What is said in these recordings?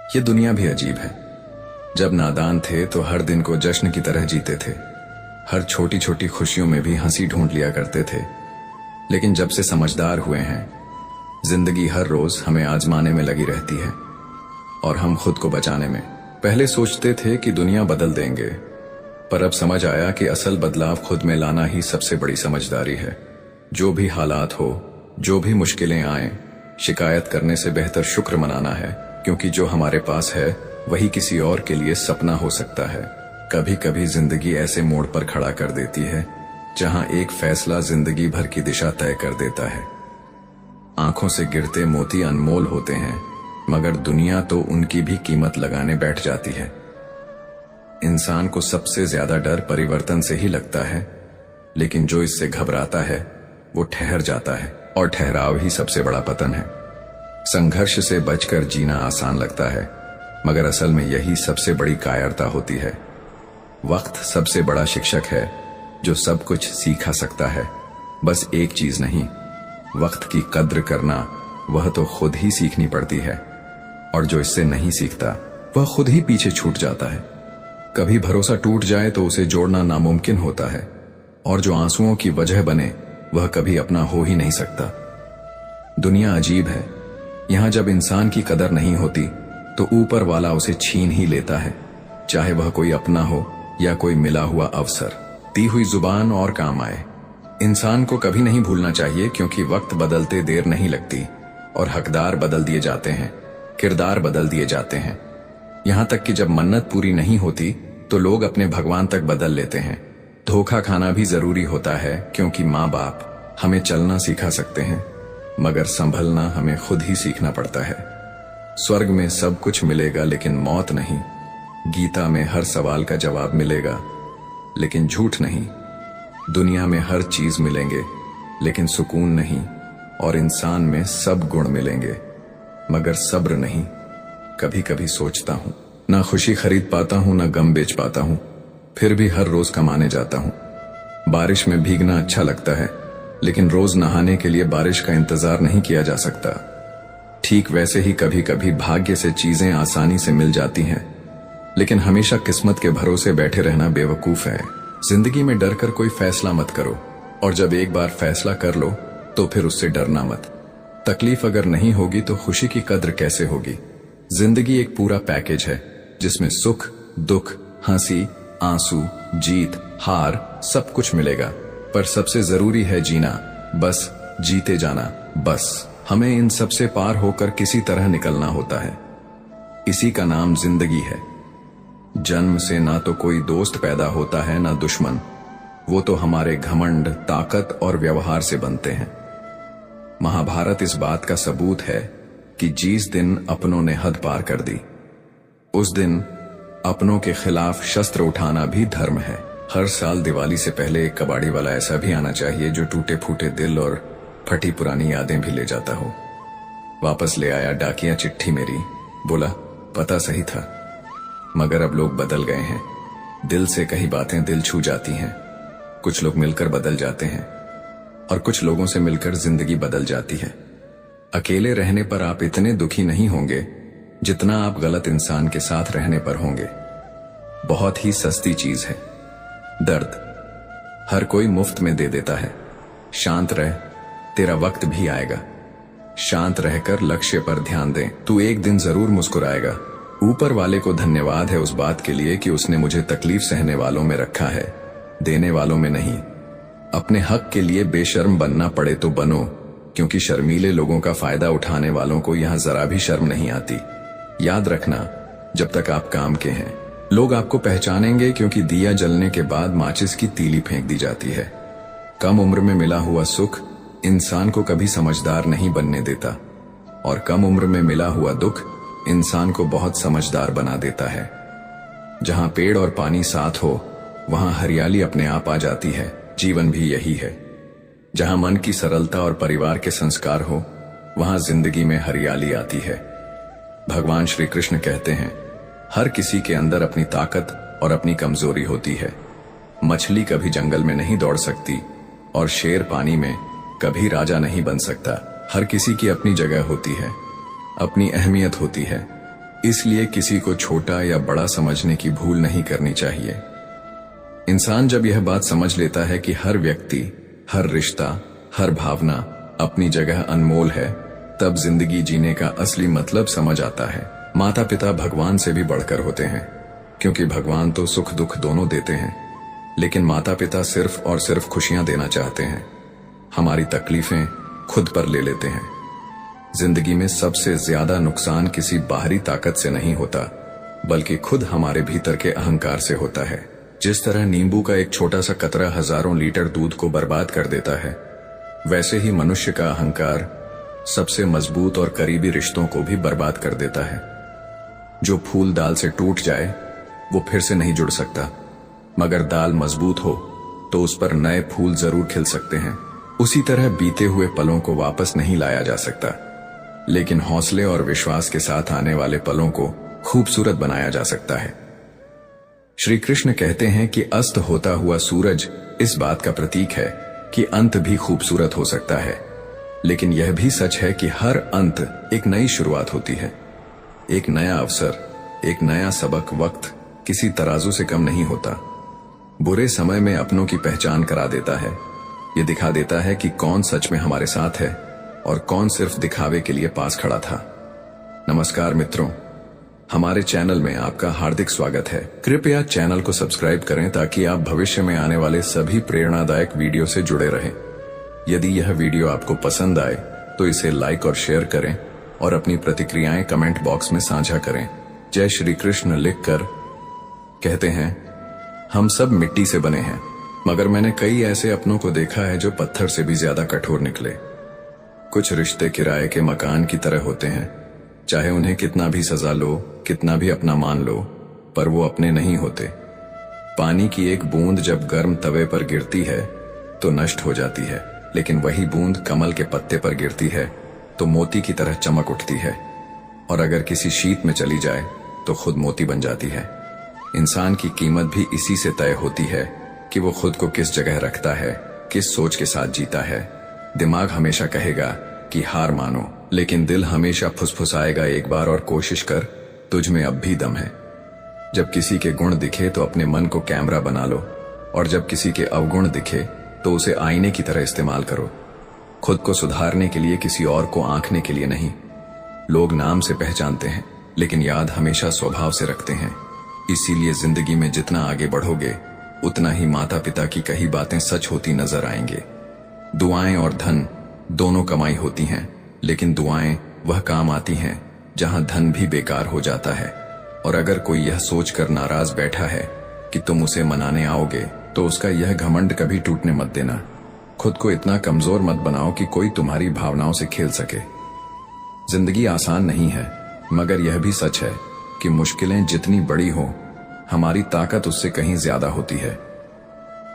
ये दुनिया भी अजीब है। जब नादान थे तो हर दिन को जश्न की तरह जीते थे, हर छोटी छोटी खुशियों में भी हंसी ढूंढ लिया करते थे। लेकिन जब से समझदार हुए हैं, जिंदगी हर रोज हमें आजमाने में लगी रहती है और हम खुद को बचाने में। पहले सोचते थे कि दुनिया बदल देंगे, पर अब समझ आया कि असल बदलाव खुद में लाना ही सबसे बड़ी समझदारी है। जो भी हालात हो, जो भी मुश्किलें आए, शिकायत करने से बेहतर शुक्र मनाना है, क्योंकि जो हमारे पास है वही किसी और के लिए सपना हो सकता है। कभी कभी जिंदगी ऐसे मोड़ पर खड़ा कर देती है जहां एक फैसला जिंदगी भर की दिशा तय कर देता है। आंखों से गिरते मोती अनमोल होते हैं, मगर दुनिया तो उनकी भी कीमत लगाने बैठ जाती है। इंसान को सबसे ज्यादा डर परिवर्तन से ही लगता है, लेकिन जो इससे घबराता है वो ठहर जाता है, और ठहराव ही सबसे बड़ा पतन है। संघर्ष से बचकर जीना आसान लगता है, मगर असल में यही सबसे बड़ी कायरता होती है। वक्त सबसे बड़ा शिक्षक है जो सब कुछ सिखा सकता है। बस एक चीज नहीं, वक्त की कद्र करना, वह तो खुद ही सीखनी पड़ती है, और जो इससे नहीं सीखता वह खुद ही पीछे छूट जाता है। कभी भरोसा टूट जाए तो उसे जोड़ना नामुमकिन होता है, और जो आंसुओं की वजह बने वह कभी अपना हो ही नहीं सकता। दुनिया अजीब है। यहां जब इंसान की कदर नहीं होती तो ऊपर वाला उसे छीन ही लेता है, चाहे वह कोई अपना हो या कोई मिला हुआ अवसर। दी हुई जुबान और काम आए। इंसान को कभी नहीं भूलना चाहिए, क्योंकि वक्त बदलते देर नहीं लगती, और हकदार बदल दिए जाते हैं, किरदार बदल दिए जाते हैं। यहां तक कि जब मन्नत पूरी नहीं होती तो लोग अपने भगवान तक बदल लेते हैं। धोखा खाना भी जरूरी होता है, क्योंकि माँ बाप हमें चलना सिखा सकते हैं, मगर संभलना हमें खुद ही सीखना पड़ता है। स्वर्ग में सब कुछ मिलेगा लेकिन मौत नहीं। गीता में हर सवाल का जवाब मिलेगा लेकिन झूठ नहीं। दुनिया में हर चीज मिलेंगे लेकिन सुकून नहीं, और इंसान में सब गुण मिलेंगे मगर सब्र नहीं। कभी कभी सोचता हूं, ना खुशी खरीद पाता हूं, ना गम बेच पाता हूं, फिर भी हर रोज कमाने जाता हूं। बारिश में भीगना अच्छा लगता है, लेकिन रोज नहाने के लिए बारिश का इंतजार नहीं किया जा सकता। ठीक वैसे ही कभी कभी भाग्य से चीजें आसानी से मिल जाती हैं, लेकिन हमेशा किस्मत के भरोसे बैठे रहना बेवकूफ है। जिंदगी में डर कर कोई फैसला मत करो, और जब एक बार फैसला कर लो तो फिर उससे डरना मत। तकलीफ अगर नहीं होगी तो खुशी की कद्र कैसे होगी। जिंदगी एक पूरा पैकेज है जिसमें सुख, दुख, हंसी, आंसू, जीत, हार सब कुछ मिलेगा, पर सबसे जरूरी है जीना, बस जीते जाना। बस हमें इन सब से पार होकर किसी तरह निकलना होता है। इसी का नाम जिंदगी है। जन्म से ना तो कोई दोस्त पैदा होता है ना दुश्मन, वो तो हमारे घमंड, ताकत और व्यवहार से बनते हैं। महाभारत इस बात का सबूत है कि जिस दिन अपनों ने हद पार कर दी, उस दिन अपनों के खिलाफ शस्त्र उठाना भी धर्म है। हर साल दिवाली से पहले एक कबाड़ी वाला ऐसा भी आना चाहिए जो टूटे फूटे दिल और फटी पुरानी यादें भी ले जाता हो। वापस ले आया डाकिया चिट्ठी मेरी, बोला पता सही था, मगर अब लोग बदल गए हैं। दिल से कही बातें दिल छू जाती हैं। कुछ लोग मिलकर बदल जाते हैं, और कुछ लोगों से मिलकर जिंदगी बदल जाती है। अकेले रहने पर आप इतने दुखी नहीं होंगे जितना आप गलत इंसान के साथ रहने पर होंगे। बहुत ही सस्ती चीज है दर्द, हर कोई मुफ्त में दे देता है। शांत रह, तेरा वक्त भी आएगा। शांत रहकर लक्ष्य पर ध्यान दे, तू एक दिन जरूर मुस्कुराएगा। ऊपर वाले को धन्यवाद है उस बात के लिए कि उसने मुझे तकलीफ सहने वालों में रखा है, देने वालों में नहीं। अपने हक के लिए बेशर्म बनना पड़े तो बनो, क्योंकि शर्मीले लोगों का फायदा उठाने वालों को यहां जरा भी शर्म नहीं आती। याद रखना, जब तक आप काम के हैं लोग आपको पहचानेंगे, क्योंकि दिया जलने के बाद माचिस की तीली फेंक दी जाती है। कम उम्र में मिला हुआ सुख इंसान को कभी समझदार नहीं बनने देता, और कम उम्र में मिला हुआ दुख इंसान को बहुत समझदार बना देता है। जहां पेड़ और पानी साथ हो वहां हरियाली अपने आप आ जाती है। जीवन भी यही है। जहां मन की सरलता और परिवार के संस्कार हो वहां जिंदगी में हरियाली आती है। भगवान श्री कृष्ण कहते हैं, हर किसी के अंदर अपनी ताकत और अपनी कमजोरी होती है। मछली कभी जंगल में नहीं दौड़ सकती, और शेर पानी में कभी राजा नहीं बन सकता। हर किसी की अपनी जगह होती है, अपनी अहमियत होती है। इसलिए किसी को छोटा या बड़ा समझने की भूल नहीं करनी चाहिए। इंसान जब यह बात समझ लेता है कि हर व्यक्ति, हर रिश्ता, हर भावना अपनी जगह अनमोल है, तब जिंदगी जीने का असली मतलब समझ आता है। माता पिता भगवान से भी बढ़कर होते हैं, क्योंकि भगवान तो सुख दुख दोनों देते हैं, लेकिन माता पिता सिर्फ और सिर्फ खुशियां देना चाहते हैं। हमारी तकलीफें खुद पर ले लेते हैं। जिंदगी में सबसे ज्यादा नुकसान किसी बाहरी ताकत से नहीं होता, बल्कि खुद हमारे भीतर के अहंकार से होता है। जिस तरह नींबू का एक छोटा सा कतरा हजारों लीटर दूध को बर्बाद कर देता है, वैसे ही मनुष्य का अहंकार सबसे मजबूत और करीबी रिश्तों को भी बर्बाद कर देता है। जो फूल दाल से टूट जाए वो फिर से नहीं जुड़ सकता, मगर दाल मजबूत हो तो उस पर नए फूल जरूर खिल सकते हैं। उसी तरह बीते हुए पलों को वापस नहीं लाया जा सकता, लेकिन हौसले और विश्वास के साथ आने वाले पलों को खूबसूरत बनाया जा सकता है। श्री कृष्ण कहते हैं कि अस्त होता हुआ सूरज इस बात का प्रतीक है कि अंत भी खूबसूरत हो सकता है, लेकिन यह भी सच है कि हर अंत एक नई शुरुआत होती है। एक नया अवसर, एक नया सबक वक्त किसी तराजू से कम नहीं होता। बुरे समय में अपनों की पहचान करा देता है। ये दिखा देता है कि कौन सच में हमारे साथ है और कौन सिर्फ दिखावे के लिए पास खड़ा था। नमस्कार मित्रों, हमारे चैनल में आपका हार्दिक स्वागत है। कृपया चैनल को सब्सक्राइब करें ताकि आप भविष्य में आने वाले सभी प्रेरणादायक वीडियो से जुड़े रहें। यदि यह वीडियो आपको पसंद आए तो इसे लाइक और शेयर करें और अपनी प्रतिक्रियाएं कमेंट बॉक्स में साझा करें। जय श्री कृष्ण लिखकर कहते हैं, हम सब मिट्टी से बने हैं, मगर मैंने कई ऐसे अपनों को देखा है जो पत्थर से भी ज्यादा कठोर निकले। कुछ रिश्ते किराए के मकान की तरह होते हैं, चाहे उन्हें कितना भी सजा लो, कितना भी अपना मान लो, पर वो अपने नहीं होते। पानी की एक बूंद जब गर्म तवे पर गिरती है तो नष्ट हो जाती है, लेकिन वही बूंद कमल के पत्ते पर गिरती है तो मोती की तरह चमक उठती है, और अगर किसी शीत में चली जाए तो खुद मोती बन जाती है। इंसान की कीमत भी इसी से तय होती है कि वो खुद को किस जगह रखता है, किस सोच के साथ जीता है। दिमाग हमेशा कहेगा कि हार मानो, लेकिन दिल हमेशा फुसफुसाएगा, एक बार और कोशिश कर, तुझ में अब भी दम है। जब किसी के गुण दिखे तो अपने मन को कैमरा बना लो, और जब किसी के अवगुण दिखे तो उसे आईने की तरह इस्तेमाल करो। खुद को सुधारने के लिए, किसी और को आंकने के लिए नहीं। लोग नाम से पहचानते हैं, लेकिन याद हमेशा स्वभाव से रखते हैं। इसीलिए जिंदगी में जितना आगे बढ़ोगे, उतना ही माता पिता की कही बातें सच होती नजर आएंगे। दुआएं और धन दोनों कमाई होती हैं, लेकिन दुआएं वह काम आती हैं जहां धन भी बेकार हो जाता है। और अगर कोई यह सोचकर नाराज बैठा है कि तुम उसे मनाने आओगे, तो उसका यह घमंड कभी टूटने मत देना। खुद को इतना कमजोर मत बनाओ कि कोई तुम्हारी भावनाओं से खेल सके। जिंदगी आसान नहीं है, मगर यह भी सच है कि मुश्किलें जितनी बड़ी हो, हमारी ताकत उससे कहीं ज्यादा होती है।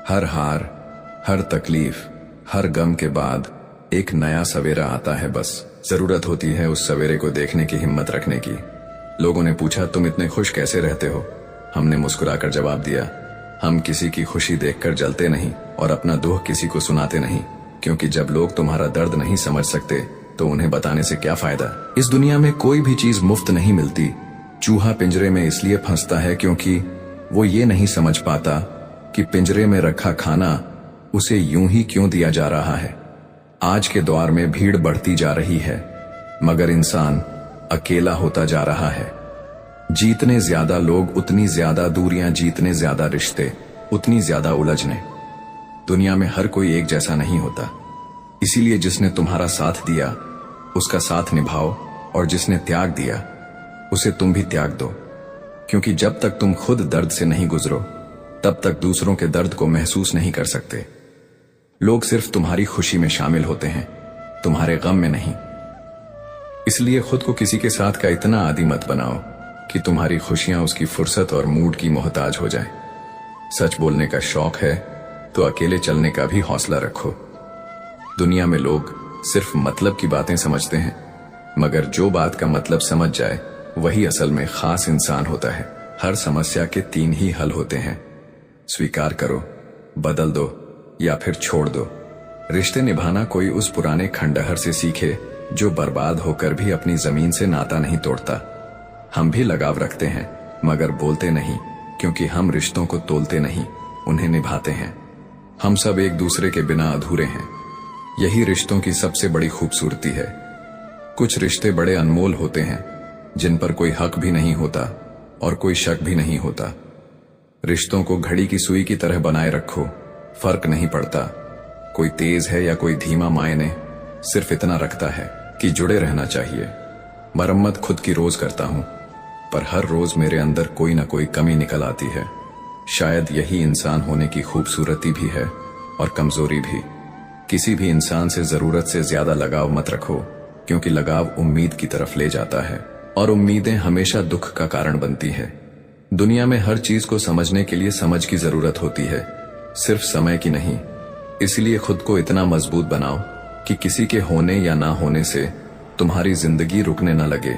हर हार, हर तकलीफ, हर गम के बाद एक नया सवेरा आता है। बस जरूरत होती है उस सवेरे को देखने की हिम्मत रखने की। लोगों ने पूछा, तुम इतने खुश कैसे रहते हो? हमने मुस्कुराकर जवाब दिया, हम किसी की खुशी देखकर जलते नहीं और अपना दुख किसी को सुनाते नहीं, क्योंकि जब लोग तुम्हारा दर्द नहीं समझ सकते तो उन्हें बताने से क्या फायदा। इस दुनिया में कोई भी चीज मुफ्त नहीं मिलती। चूहा पिंजरे में इसलिए फंसता है क्योंकि वो ये नहीं समझ पाता कि पिंजरे में रखा खाना उसे यूं ही क्यों दिया जा रहा है। आज के दौर में भीड़ बढ़ती जा रही है, मगर इंसान अकेला होता जा रहा है। जीतने ज्यादा लोग उतनी ज्यादा दूरियां, जीतने ज्यादा रिश्ते उतनी ज्यादा उलझने। दुनिया में हर कोई एक जैसा नहीं होता, इसीलिए जिसने तुम्हारा साथ दिया उसका साथ निभाओ, और जिसने त्याग दिया उसे तुम भी त्याग दो। क्योंकि जब तक तुम खुद दर्द से नहीं गुजरो, तब तक दूसरों के दर्द को महसूस नहीं कर सकते। लोग सिर्फ तुम्हारी खुशी में शामिल होते हैं, तुम्हारे गम में नहीं। इसलिए खुद को किसी के साथ का इतना आदी मत बनाओ कि तुम्हारी खुशियां उसकी फुर्सत और मूड की मोहताज हो जाएं। सच बोलने का शौक है तो अकेले चलने का भी हौसला रखो। दुनिया में लोग सिर्फ मतलब की बातें समझते हैं, मगर जो बात का मतलब समझ जाए वही असल में खास इंसान होता है। हर समस्या के 3 ही हल होते हैं, स्वीकार करो, बदल दो या फिर छोड़ दो। रिश्ते निभाना कोई उस पुराने खंडहर से सीखे जो बर्बाद होकर भी अपनी जमीन से नाता नहीं तोड़ता। हम भी लगाव रखते हैं, मगर बोलते नहीं, क्योंकि हम रिश्तों को तोलते नहीं, उन्हें निभाते हैं। हम सब एक दूसरे के बिना अधूरे हैं। यही रिश्तों की सबसे बड़ी खूबसूरती है। कुछ रिश्ते बड़े अनमोल होते हैं, जिन पर कोई हक भी नहीं होता और कोई शक भी नहीं होता। रिश्तों को घड़ी की सुई की तरह बनाए रखो, फर्क नहीं पड़ता कोई तेज है या कोई धीमा, मायने सिर्फ इतना रखता है कि जुड़े रहना चाहिए। मरम्मत खुद की रोज करता हूं, पर हर रोज मेरे अंदर कोई ना कोई कमी निकल आती है। शायद यही इंसान होने की खूबसूरती भी है और कमजोरी भी। किसी भी इंसान से जरूरत से ज्यादा लगाव मत रखो, क्योंकि लगाव उम्मीद की तरफ ले जाता है और उम्मीदें हमेशा दुख का कारण बनती है। दुनिया में हर चीज को समझने के लिए समझ की जरूरत होती है, सिर्फ समय की नहीं। इसलिए खुद को इतना मजबूत बनाओ कि किसी के होने या ना होने से तुम्हारी जिंदगी रुकने न लगे।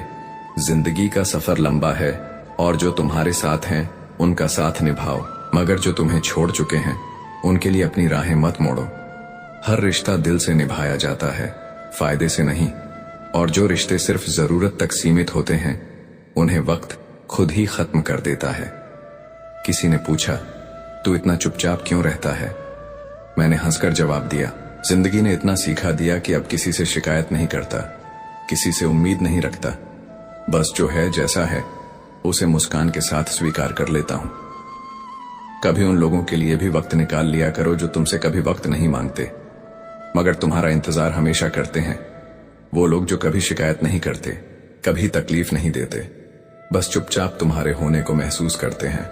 जिंदगी का सफर लंबा है और जो तुम्हारे साथ हैं उनका साथ निभाओ, मगर जो तुम्हें छोड़ चुके हैं उनके लिए अपनी राहें मत मोड़ो। हर रिश्ता दिल से निभाया जाता है, फायदे से नहीं। और जो रिश्ते सिर्फ जरूरत तक सीमित होते हैं उन्हें वक्त खुद ही खत्म कर देता है। किसी ने पूछा, तू इतना चुपचाप क्यों रहता है? मैंने हंसकर जवाब दिया, जिंदगी ने इतना सिखा दिया कि अब किसी से शिकायत नहीं करता, किसी से उम्मीद नहीं रखता। बस जो है जैसा है उसे मुस्कान के साथ स्वीकार कर लेता हूं। कभी उन लोगों के लिए भी वक्त निकाल लिया करो जो तुमसे कभी वक्त नहीं मांगते, मगर तुम्हारा इंतजार हमेशा करते हैं। वो लोग जो कभी शिकायत नहीं करते, कभी तकलीफ नहीं देते, बस चुपचाप तुम्हारे होने को महसूस करते हैं।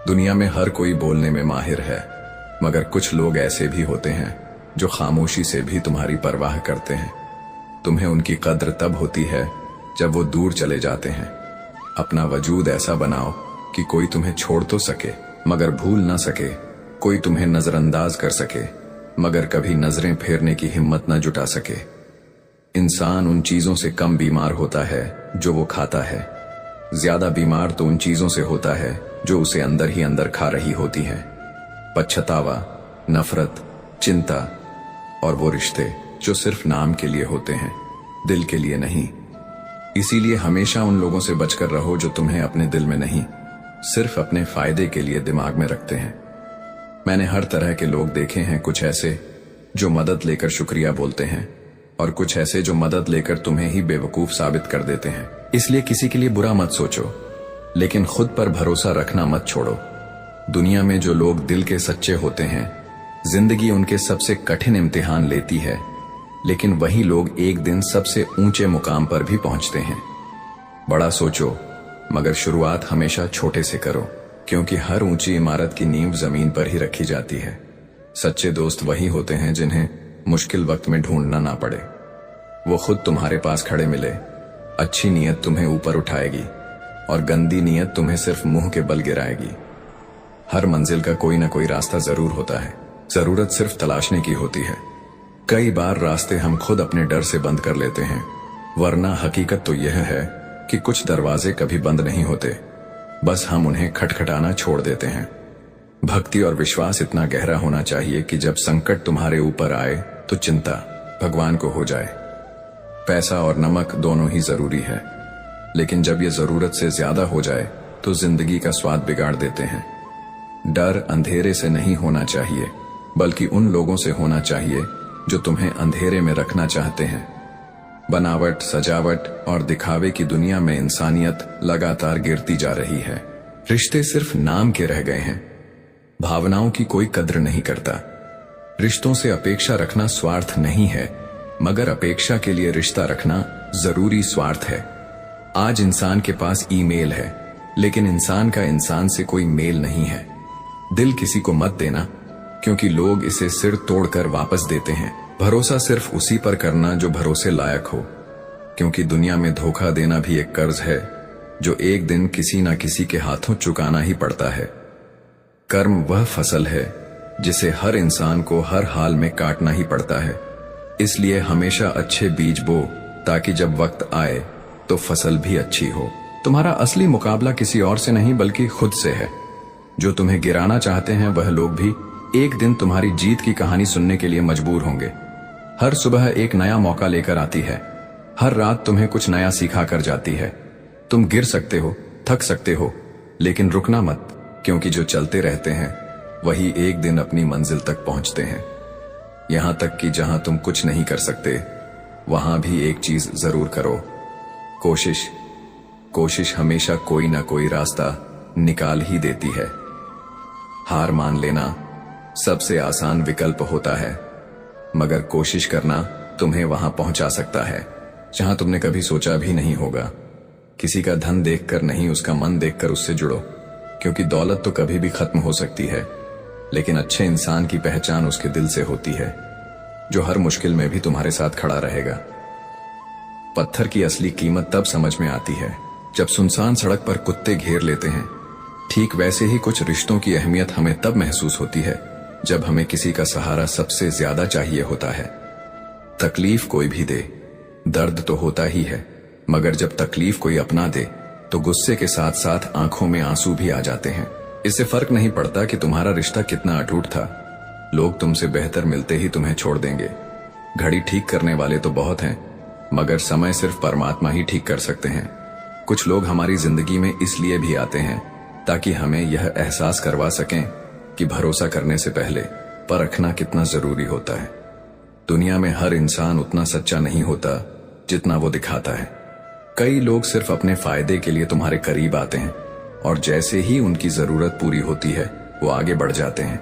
दुनिया में हर कोई बोलने में माहिर है, मगर कुछ लोग ऐसे भी होते हैं जो खामोशी से भी तुम्हारी परवाह करते हैं। तुम्हें उनकी कद्र तब होती है जब वो दूर चले जाते हैं। अपना वजूद ऐसा बनाओ कि कोई तुम्हें छोड़ तो सके मगर भूल ना सके, कोई तुम्हें नजरअंदाज कर सके मगर कभी नजरें फेरने की हिम्मत न जुटा सके। इंसान उन चीजों से कम बीमार होता है जो वो खाता है, ज्यादा बीमार तो उन चीजों से होता है जो उसे अंदर ही अंदर खा रही होती हैं। पछतावा, नफरत, चिंता और वो रिश्ते जो सिर्फ नाम के लिए होते हैं, दिल के लिए नहीं। इसीलिए हमेशा उन लोगों से बचकर रहो जो तुम्हें अपने दिल में नहीं, सिर्फ अपने फायदे के लिए दिमाग में रखते हैं। मैंने हर तरह के लोग देखे हैं, कुछ ऐसे जो मदद लेकर शुक्रिया बोलते हैं और कुछ ऐसे जो मदद लेकर तुम्हें ही बेवकूफ साबित कर देते हैं। इसलिए किसी के लिए बुरा मत सोचो, लेकिन खुद पर भरोसा रखना मत छोड़ो। दुनिया में जो लोग दिल के सच्चे होते हैं, जिंदगी उनके सबसे कठिन इम्तिहान लेती है, लेकिन वही लोग एक दिन सबसे ऊंचे मुकाम पर भी पहुंचते हैं। बड़ा सोचो, मगर शुरुआत हमेशा छोटे से करो, क्योंकि हर ऊंची इमारत की नींव जमीन पर ही रखी जाती है। सच्चे दोस्त वही होते हैं जिन्हें मुश्किल वक्त में ढूंढना ना पड़े। वो खुद तुम्हारे पास खड़े मिले। अच्छी नीयत तुम्हें ऊपर उठाएगी और गंदी नीयत तुम्हें सिर्फ मुंह के बल गिराएगी। हर मंजिल का कोई ना कोई रास्ता जरूर होता है, जरूरत सिर्फ तलाशने की होती है। कई बार रास्ते हम खुद अपने डर से बंद कर लेते हैं, वरना हकीकत तो यह है कि कुछ दरवाजे कभी बंद नहीं होते, बस हम उन्हें खटखटाना छोड़ देते हैं। भक्ति और विश्वास इतना गहरा होना चाहिए कि जब संकट तुम्हारे ऊपर आए तो चिंता भगवान को हो जाए। पैसा और नमक दोनों ही जरूरी है, लेकिन जब ये जरूरत से ज्यादा हो जाए तो जिंदगी का स्वाद बिगाड़ देते हैं। डर अंधेरे से नहीं होना चाहिए, बल्कि उन लोगों से होना चाहिए जो तुम्हें अंधेरे में रखना चाहते हैं। बनावट, सजावट और दिखावे की दुनिया में इंसानियत लगातार गिरती जा रही है। रिश्ते सिर्फ नाम के रह गए हैं, भावनाओं की कोई कद्र नहीं करता। रिश्तों से अपेक्षा रखना स्वार्थ नहीं है, मगर अपेक्षा के लिए रिश्ता रखना जरूरी स्वार्थ है। आज इंसान के पास ईमेल है, लेकिन इंसान का इंसान से कोई मेल नहीं है। दिल किसी को मत देना, क्योंकि लोग इसे सिर तोड़कर वापस देते हैं। भरोसा सिर्फ उसी पर करना जो भरोसे लायक हो, क्योंकि दुनिया में धोखा देना भी एक कर्ज है जो एक दिन किसी ना किसी के हाथों चुकाना ही पड़ता है। कर्म वह फसल है जिसे हर इंसान को हर हाल में काटना ही पड़ता है। इसलिए हमेशा अच्छे बीज बो, ताकि जब वक्त आए तो फसल भी अच्छी हो। तुम्हारा असली मुकाबला किसी और से नहीं बल्कि खुद से है। जो तुम्हें गिराना चाहते हैं वह लोग भी एक दिन तुम्हारी जीत की कहानी सुनने के लिए मजबूर होंगे। हर सुबह एक नया मौका लेकर आती है, हर रात तुम्हें कुछ नया सिखा कर जाती है। तुम गिर सकते हो, थक सकते हो, लेकिन रुकना मत, क्योंकि जो चलते रहते हैं वही एक दिन अपनी मंजिल तक पहुंचते हैं। यहां तक कि जहां तुम कुछ नहीं कर सकते वहां भी एक चीज जरूर करो, कोशिश। कोशिश हमेशा कोई ना कोई रास्ता निकाल ही देती है। हार मान लेना सबसे आसान विकल्प होता है, मगर कोशिश करना तुम्हें वहां पहुंचा सकता है जहां तुमने कभी सोचा भी नहीं होगा। किसी का धन देखकर नहीं, उसका मन देखकर उससे जुड़ो, क्योंकि दौलत तो कभी भी खत्म हो सकती है, लेकिन अच्छे इंसान की पहचान उसके दिल से होती है, जो हर मुश्किल में भी तुम्हारे साथ खड़ा रहेगा। पत्थर की असली कीमत तब समझ में आती है जब सुनसान सड़क पर कुत्ते घेर लेते हैं। ठीक वैसे ही कुछ रिश्तों की अहमियत हमें तब महसूस होती है जब हमें किसी का सहारा सबसे ज्यादा चाहिए होता है। तकलीफ कोई भी दे, दर्द तो होता ही है, मगर जब तकलीफ कोई अपना दे तो गुस्से के साथ साथ आंखों में आंसू भी आ जाते हैं। इससे फर्क नहीं पड़ता कि तुम्हारा रिश्ता कितना अटूट था, लोग तुमसे बेहतर मिलते ही तुम्हें छोड़ देंगे। घड़ी ठीक करने वाले तो बहुत हैं, मगर समय सिर्फ परमात्मा ही ठीक कर सकते हैं। कुछ लोग हमारी जिंदगी में इसलिए भी आते हैं ताकि हमें यह एहसास करवा सकें कि भरोसा करने से पहले परखना कितना जरूरी होता है। दुनिया में हर इंसान उतना सच्चा नहीं होता जितना वो दिखाता है। कई लोग सिर्फ अपने फायदे के लिए तुम्हारे करीब आते हैं और जैसे ही उनकी जरूरत पूरी होती है वो आगे बढ़ जाते हैं।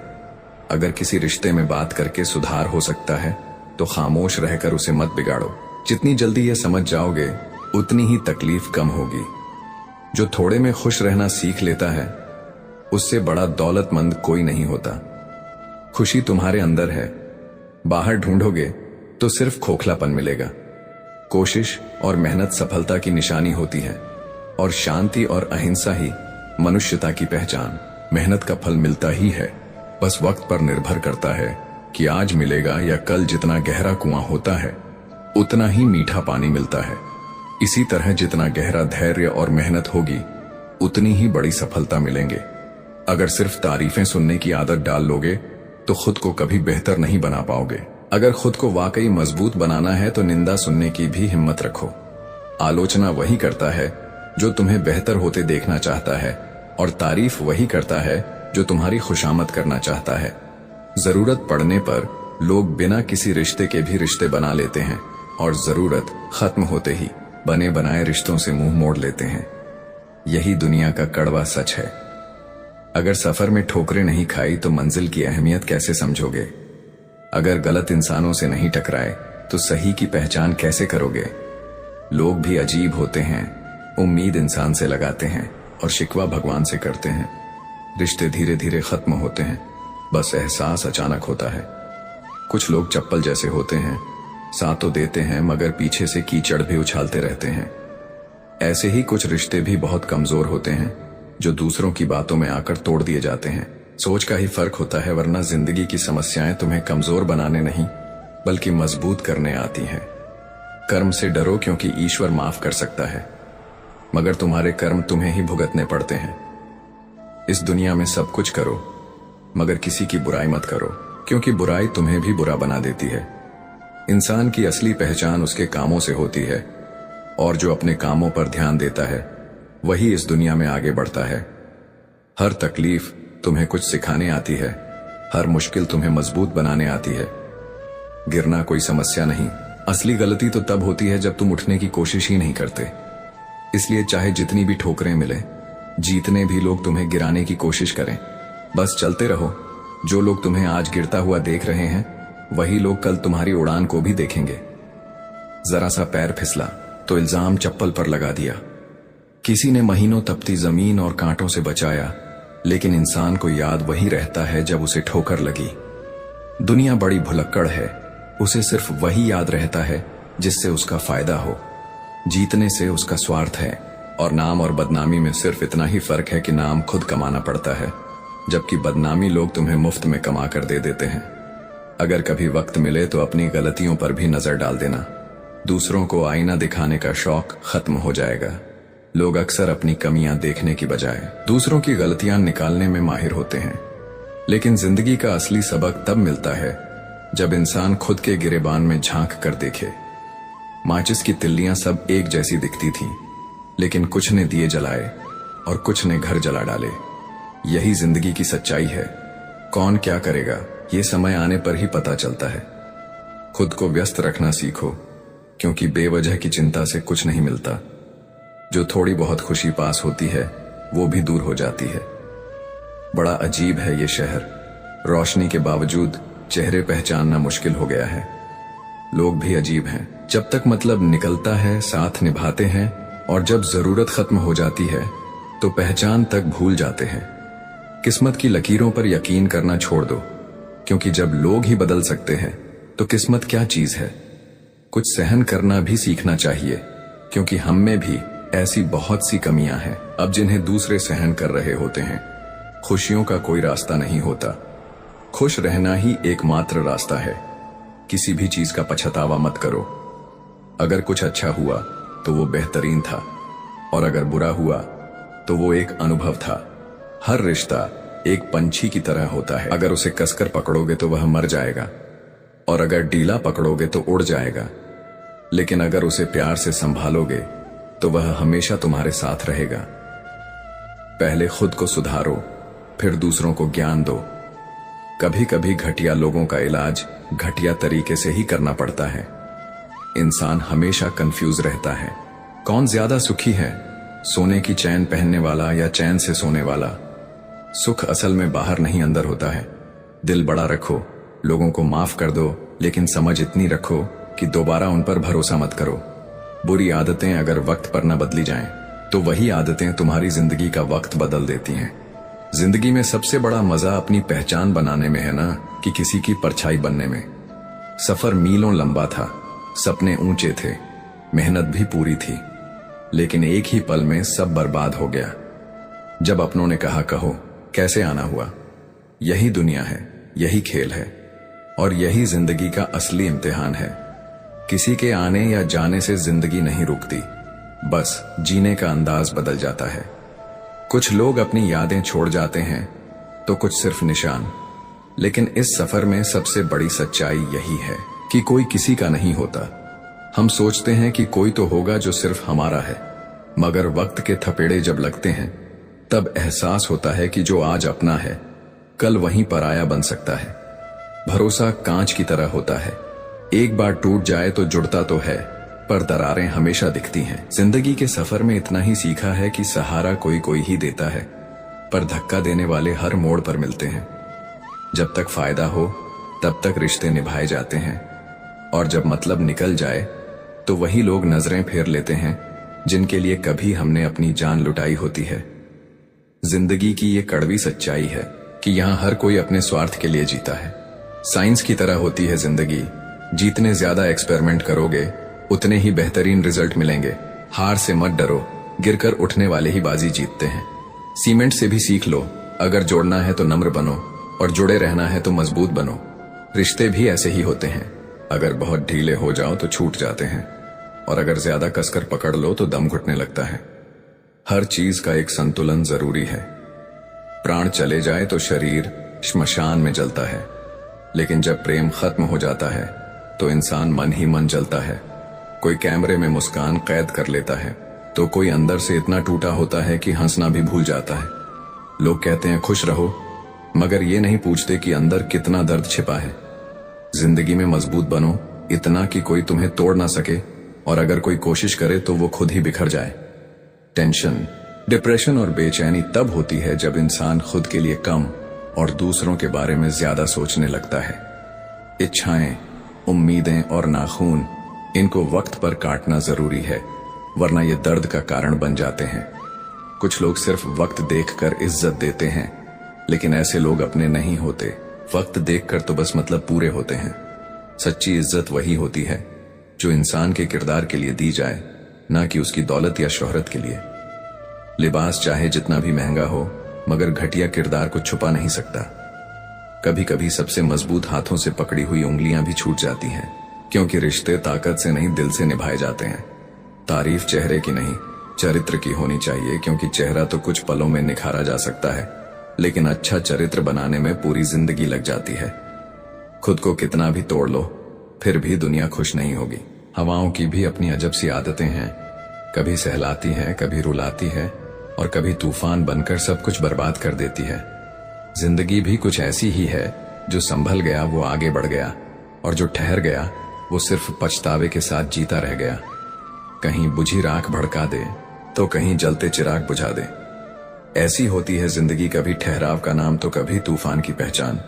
अगर किसी रिश्ते में बात करके सुधार हो सकता है तो खामोश रहकर उसे मत बिगाड़ो। जितनी जल्दी ये समझ जाओगे उतनी ही तकलीफ कम होगी। जो थोड़े में खुश रहना सीख लेता है उससे बड़ा दौलतमंद कोई नहीं होता। खुशी तुम्हारे अंदर है, बाहर ढूंढोगे तो सिर्फ खोखलापन मिलेगा। कोशिश और मेहनत सफलता की निशानी होती है, और शांति और अहिंसा ही मनुष्यता की पहचान। मेहनत का फल मिलता ही है, बस वक्त पर निर्भर करता है कि आज मिलेगा या कल। जितना गहरा कुआं होता है उतना ही मीठा पानी मिलता है। इसी तरह जितना गहरा धैर्य और मेहनत होगी उतनी ही बड़ी सफलता मिलेंगे। अगर सिर्फ तारीफें सुनने की आदत डाल लोगे तो खुद को कभी बेहतर नहीं बना पाओगे। अगर खुद को वाकई मजबूत बनाना है तो निंदा सुनने की भी हिम्मत रखो। आलोचना वही करता है जो तुम्हें बेहतर होते देखना चाहता है, और तारीफ वही करता है जो तुम्हारी खुशामद करना चाहता है। जरूरत पड़ने पर लोग बिना किसी रिश्ते के भी रिश्ते बना लेते हैं, और जरूरत खत्म होते ही बने बनाए रिश्तों से मुंह मोड़ लेते हैं। यही दुनिया का कड़वा सच है। अगर सफर में ठोकरें नहीं खाई तो मंजिल की अहमियत कैसे समझोगे? अगर गलत इंसानों से नहीं टकराए तो सही की पहचान कैसे करोगे? लोग भी अजीब होते हैं, उम्मीद इंसान से लगाते हैं और शिकवा भगवान से करते हैं। रिश्ते धीरे धीरे खत्म होते हैं, बस एहसास अचानक होता है। कुछ लोग चप्पल जैसे होते हैं, साथ तो देते हैं मगर पीछे से कीचड़ भी उछालते रहते हैं। ऐसे ही कुछ रिश्ते भी बहुत कमजोर होते हैं जो दूसरों की बातों में आकर तोड़ दिए जाते हैं। सोच का ही फर्क होता है, वरना जिंदगी की समस्याएं तुम्हें कमजोर बनाने नहीं बल्कि मजबूत करने आती हैं। कर्म से डरो क्योंकि ईश्वर माफ कर सकता है, मगर तुम्हारे कर्म तुम्हें ही भुगतने पड़ते हैं। इस दुनिया में सब कुछ करो मगर किसी की बुराई मत करो, क्योंकि बुराई तुम्हें भी बुरा बना देती है। इंसान की असली पहचान उसके कामों से होती है, और जो अपने कामों पर ध्यान देता है वही इस दुनिया में आगे बढ़ता है। हर तकलीफ तुम्हें कुछ सिखाने आती है, हर मुश्किल तुम्हें मजबूत बनाने आती है। गिरना कोई समस्या नहीं, असली गलती तो तब होती है जब तुम उठने की कोशिश ही नहीं करते। इसलिए चाहे जितनी भी ठोकरें मिले, जीतने भी लोग तुम्हें गिराने की कोशिश करें, बस चलते रहो। जो लोग तुम्हें आज गिरता हुआ देख रहे हैं वही लोग कल तुम्हारी उड़ान को भी देखेंगे। जरा सा पैर फिसला तो इल्जाम चप्पल पर लगा दिया। किसी ने महीनों तपती जमीन और कांटों से बचाया, लेकिन इंसान को याद वही रहता है जब उसे ठोकर लगी। दुनिया बड़ी भुलक्कड़ है, उसे सिर्फ वही याद रहता है जिससे उसका फायदा हो। जीतने से उसका स्वार्थ है, और नाम और बदनामी में सिर्फ इतना ही फर्क है कि नाम खुद कमाना पड़ता है, जबकि बदनामी लोग तुम्हें मुफ्त में कमा कर दे देते हैं। अगर कभी वक्त मिले तो अपनी गलतियों पर भी नजर डाल देना। दूसरों को आईना दिखाने का शौक खत्म हो जाएगा। लोग अक्सर अपनी कमियां देखने की बजाय दूसरों की गलतियां निकालने में माहिर होते हैं, लेकिन जिंदगी का असली सबक तब मिलता है जब इंसान खुद के गिरेबान में झांक कर देखे। माचिस की तिल्लियां सब एक जैसी दिखती थीं, लेकिन कुछ ने दिए जलाए और कुछ ने घर जला डाले। यही जिंदगी की सच्चाई है। कौन क्या करेगा ये समय आने पर ही पता चलता है। खुद को व्यस्त रखना सीखो, क्योंकि बेवजह की चिंता से कुछ नहीं मिलता। जो थोड़ी बहुत खुशी पास होती है वो भी दूर हो जाती है। बड़ा अजीब है ये शहर, रोशनी के बावजूद चेहरे पहचानना मुश्किल हो गया है। लोग भी अजीब हैं, जब तक मतलब निकलता है साथ निभाते हैं, और जब जरूरत खत्म हो जाती है तो पहचान तक भूल जाते हैं। किस्मत की लकीरों पर यकीन करना छोड़ दो, क्योंकि जब लोग ही बदल सकते हैं तो किस्मत क्या चीज है। कुछ सहन करना भी सीखना चाहिए, क्योंकि हम में भी ऐसी बहुत सी कमियां हैं अब जिन्हें दूसरे सहन कर रहे होते हैं। खुशियों का कोई रास्ता नहीं होता, खुश रहना ही एकमात्र रास्ता है। किसी भी चीज का पछतावा मत करो। अगर कुछ अच्छा हुआ तो वो बेहतरीन था, और अगर बुरा हुआ तो वो एक अनुभव था। हर रिश्ता एक पंछी की तरह होता है, अगर उसे कसकर पकड़ोगे तो वह मर जाएगा, और अगर ढीला पकड़ोगे तो उड़ जाएगा। लेकिन अगर उसे प्यार से संभालोगे तो वह हमेशा तुम्हारे साथ रहेगा। पहले खुद को सुधारो, फिर दूसरों को ज्ञान दो। कभी कभी घटिया लोगों का इलाज घटिया तरीके से ही करना पड़ता है। इंसान हमेशा कंफ्यूज रहता है, कौन ज्यादा सुखी है, सोने की चैन पहनने वाला या चैन से सोने वाला। सुख असल में बाहर नहीं अंदर होता है। दिल बड़ा रखो, लोगों को माफ कर दो, लेकिन समझ इतनी रखो कि दोबारा उन पर भरोसा मत करो। बुरी आदतें अगर वक्त पर न बदली जाएं, तो वही आदतें तुम्हारी जिंदगी का वक्त बदल देती हैं। जिंदगी में सबसे बड़ा मजा अपनी पहचान बनाने में है ना, कि किसी की परछाई बनने में। सफर मीलों लंबा था, सपने ऊंचे थे, मेहनत भी पूरी थी, लेकिन एक ही पल में सब बर्बाद हो गया। जब अपनों ने कहा कहो कैसे आना हुआ। यही दुनिया है, यही खेल है, और यही जिंदगी का असली इम्तिहान है। किसी के आने या जाने से जिंदगी नहीं रुकती, बस जीने का अंदाज बदल जाता है। कुछ लोग अपनी यादें छोड़ जाते हैं तो कुछ सिर्फ निशान। लेकिन इस सफर में सबसे बड़ी सच्चाई यही है कि कोई किसी का नहीं होता। हम सोचते हैं कि कोई तो होगा जो सिर्फ हमारा है, मगर वक्त के थपेड़े जब लगते हैं तब एहसास होता है कि जो आज अपना है कल वहीं पराया बन सकता है। भरोसा कांच की तरह होता है, एक बार टूट जाए तो जुड़ता तो है, पर दरारें हमेशा दिखती हैं। जिंदगी के सफर में इतना ही सीखा है कि सहारा कोई कोई ही देता है, पर धक्का देने वाले हर मोड़ पर मिलते हैं। जब तक फायदा हो तब तक रिश्ते निभाए जाते हैं, और जब मतलब निकल जाए तो वही लोग नजरें फेर लेते हैं जिनके लिए कभी हमने अपनी जान लुटाई होती है। जिंदगी की ये कड़वी सच्चाई है कि यहाँ हर कोई अपने स्वार्थ के लिए जीता है। साइंस की तरह होती है जिंदगी, जितने ज्यादा एक्सपेरिमेंट करोगे उतने ही बेहतरीन रिजल्ट मिलेंगे। हार से मत डरो, गिरकर उठने वाले ही बाजी जीतते हैं। सीमेंट से भी सीख लो, अगर जोड़ना है तो नम्र बनो, और जुड़े रहना है तो मजबूत बनो। रिश्ते भी ऐसे ही होते हैं, अगर बहुत ढीले हो जाओ तो छूट जाते हैं, और अगर ज्यादा कसकर पकड़ लो तो दम घुटने लगता है। हर चीज का एक संतुलन जरूरी है। प्राण चले जाए तो शरीर श्मशान में जलता है, लेकिन जब प्रेम खत्म हो जाता है तो इंसान मन ही मन जलता है। कोई कैमरे में मुस्कान कैद कर लेता है, तो कोई अंदर से इतना टूटा होता है कि हंसना भी भूल जाता है। लोग कहते हैं खुश रहो, मगर ये नहीं पूछते कि अंदर कितना दर्द छिपा है। जिंदगी में मजबूत बनो, इतना कि कोई तुम्हें तोड़ ना सके, और अगर कोई कोशिश करे तो वो खुद ही बिखर जाए। टेंशन, डिप्रेशन और बेचैनी तब होती है जब इंसान खुद के लिए कम और दूसरों के बारे में ज्यादा सोचने लगता है। इच्छाएं, उम्मीदें और नाखून, इनको वक्त पर काटना जरूरी है, वरना ये दर्द का कारण बन जाते हैं। कुछ लोग सिर्फ वक्त देखकर इज्जत देते हैं, लेकिन ऐसे लोग अपने नहीं होते। वक्त देखकर तो बस मतलब पूरे होते हैं। सच्ची इज्जत वही होती है जो इंसान के किरदार के लिए दी जाए, ना कि उसकी दौलत या शोहरत के लिए। लिबास चाहे जितना भी महंगा हो, मगर घटिया किरदार को छुपा नहीं सकता। कभी कभी सबसे मजबूत हाथों से पकड़ी हुई उंगलियां भी छूट जाती हैं, क्योंकि रिश्ते ताकत से नहीं दिल से निभाए जाते हैं। तारीफ चेहरे की नहीं, चरित्र की होनी चाहिए, क्योंकि चेहरा तो कुछ पलों में निखारा जा सकता है, लेकिन अच्छा चरित्र बनाने में पूरी जिंदगी लग जाती है। खुद को कितना भी तोड़ लो, फिर भी दुनिया खुश नहीं होगी। हवाओं की भी अपनी अजब सी आदतें हैं, कभी सहलाती है, कभी रुलाती है और कभी तूफान बनकर सब कुछ बर्बाद कर देती है। जिंदगी भी कुछ ऐसी ही है, जो संभल गया वो आगे बढ़ गया और जो ठहर गया वो सिर्फ पछतावे के साथ जीता रह गया। कहीं बुझी राख भड़का दे तो कहीं जलते चिराग बुझा दे। ऐसी होती है जिंदगी, कभी ठहराव का नाम तो कभी तूफान की पहचान।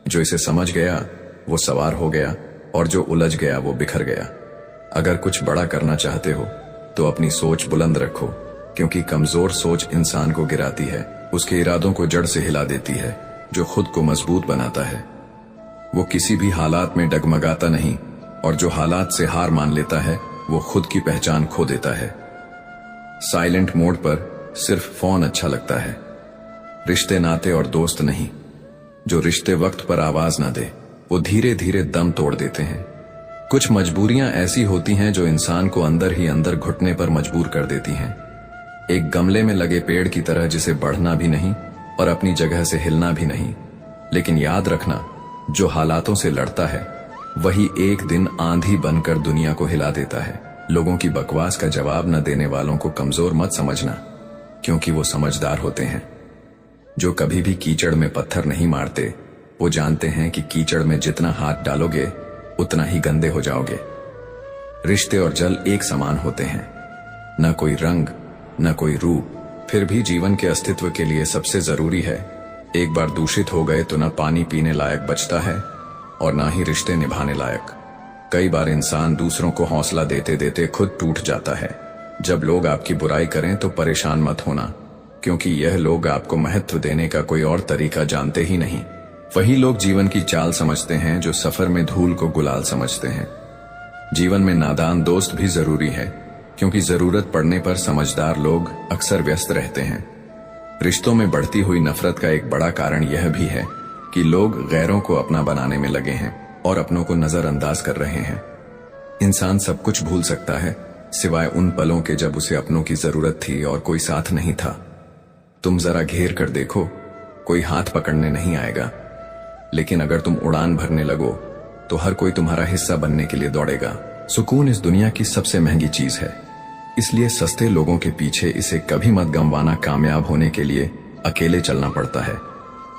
जो इसे समझ गया वो सवार हो गया और जो उलझ गया वो बिखर गया। अगर कुछ बड़ा करना चाहते हो तो अपनी सोच बुलंद रखो, क्योंकि कमजोर सोच इंसान को गिराती है, उसके इरादों को जड़ से हिला देती है। जो खुद को मजबूत बनाता है वो किसी भी हालात में डगमगाता नहीं, और जो हालात से हार मान लेता है वो खुद की पहचान खो देता है। साइलेंट मोड पर सिर्फ फोन अच्छा लगता है, रिश्ते नाते और दोस्त नहीं। जो रिश्ते वक्त पर आवाज ना दे वो धीरे धीरे दम तोड़ देते हैं। कुछ मजबूरियां ऐसी होती हैं जो इंसान को अंदर ही अंदर घुटने पर मजबूर कर देती हैं। एक गमले में लगे पेड़ की तरह, जिसे बढ़ना भी नहीं और अपनी जगह से हिलना भी नहीं। लेकिन याद रखना, जो हालातों से लड़ता है वही एक दिन आंधी बनकर दुनिया को हिला देता है। लोगों की बकवास का जवाब न देने वालों को कमजोर मत समझना, क्योंकि वो समझदार होते हैं। जो कभी भी कीचड़ में पत्थर नहीं मारते, वो जानते हैं कि कीचड़ में जितना हाथ डालोगे उतना ही गंदे हो जाओगे। रिश्ते और जल एक समान होते हैं, न कोई रंग न कोई रूप, फिर भी जीवन के अस्तित्व के लिए सबसे जरूरी है। एक बार दूषित हो गए तो न पानी पीने लायक बचता है और ना ही रिश्ते निभाने लायक। कई बार इंसान दूसरों को हौसला देते देते खुद टूट जाता है। जब लोग आपकी बुराई करें तो परेशान मत होना, क्योंकि यह लोग आपको महत्व देने का कोई और तरीका जानते ही नहीं। वही लोग जीवन की चाल समझते हैं जो सफर में धूल को गुलाल समझते हैं। जीवन में नादान दोस्त भी जरूरी है, क्योंकि जरूरत पड़ने पर समझदार लोग अक्सर व्यस्त रहते हैं। रिश्तों में बढ़ती हुई नफरत का एक बड़ा कारण यह भी है कि लोग गैरों को अपना बनाने में लगे हैं और अपनों को नजरअंदाज कर रहे हैं। इंसान सब कुछ भूल सकता है सिवाय उन पलों के जब उसे अपनों की जरूरत थी और कोई साथ नहीं था। तुम जरा घेर कर देखो, कोई हाथ पकड़ने नहीं आएगा, लेकिन अगर तुम उड़ान भरने लगो तो हर कोई तुम्हारा हिस्सा बनने के लिए दौड़ेगा। सुकून इस दुनिया की सबसे महंगी चीज है, इसलिए सस्ते लोगों के पीछे इसे कभी मत गंवाना। कामयाब होने के लिए अकेले चलना पड़ता है,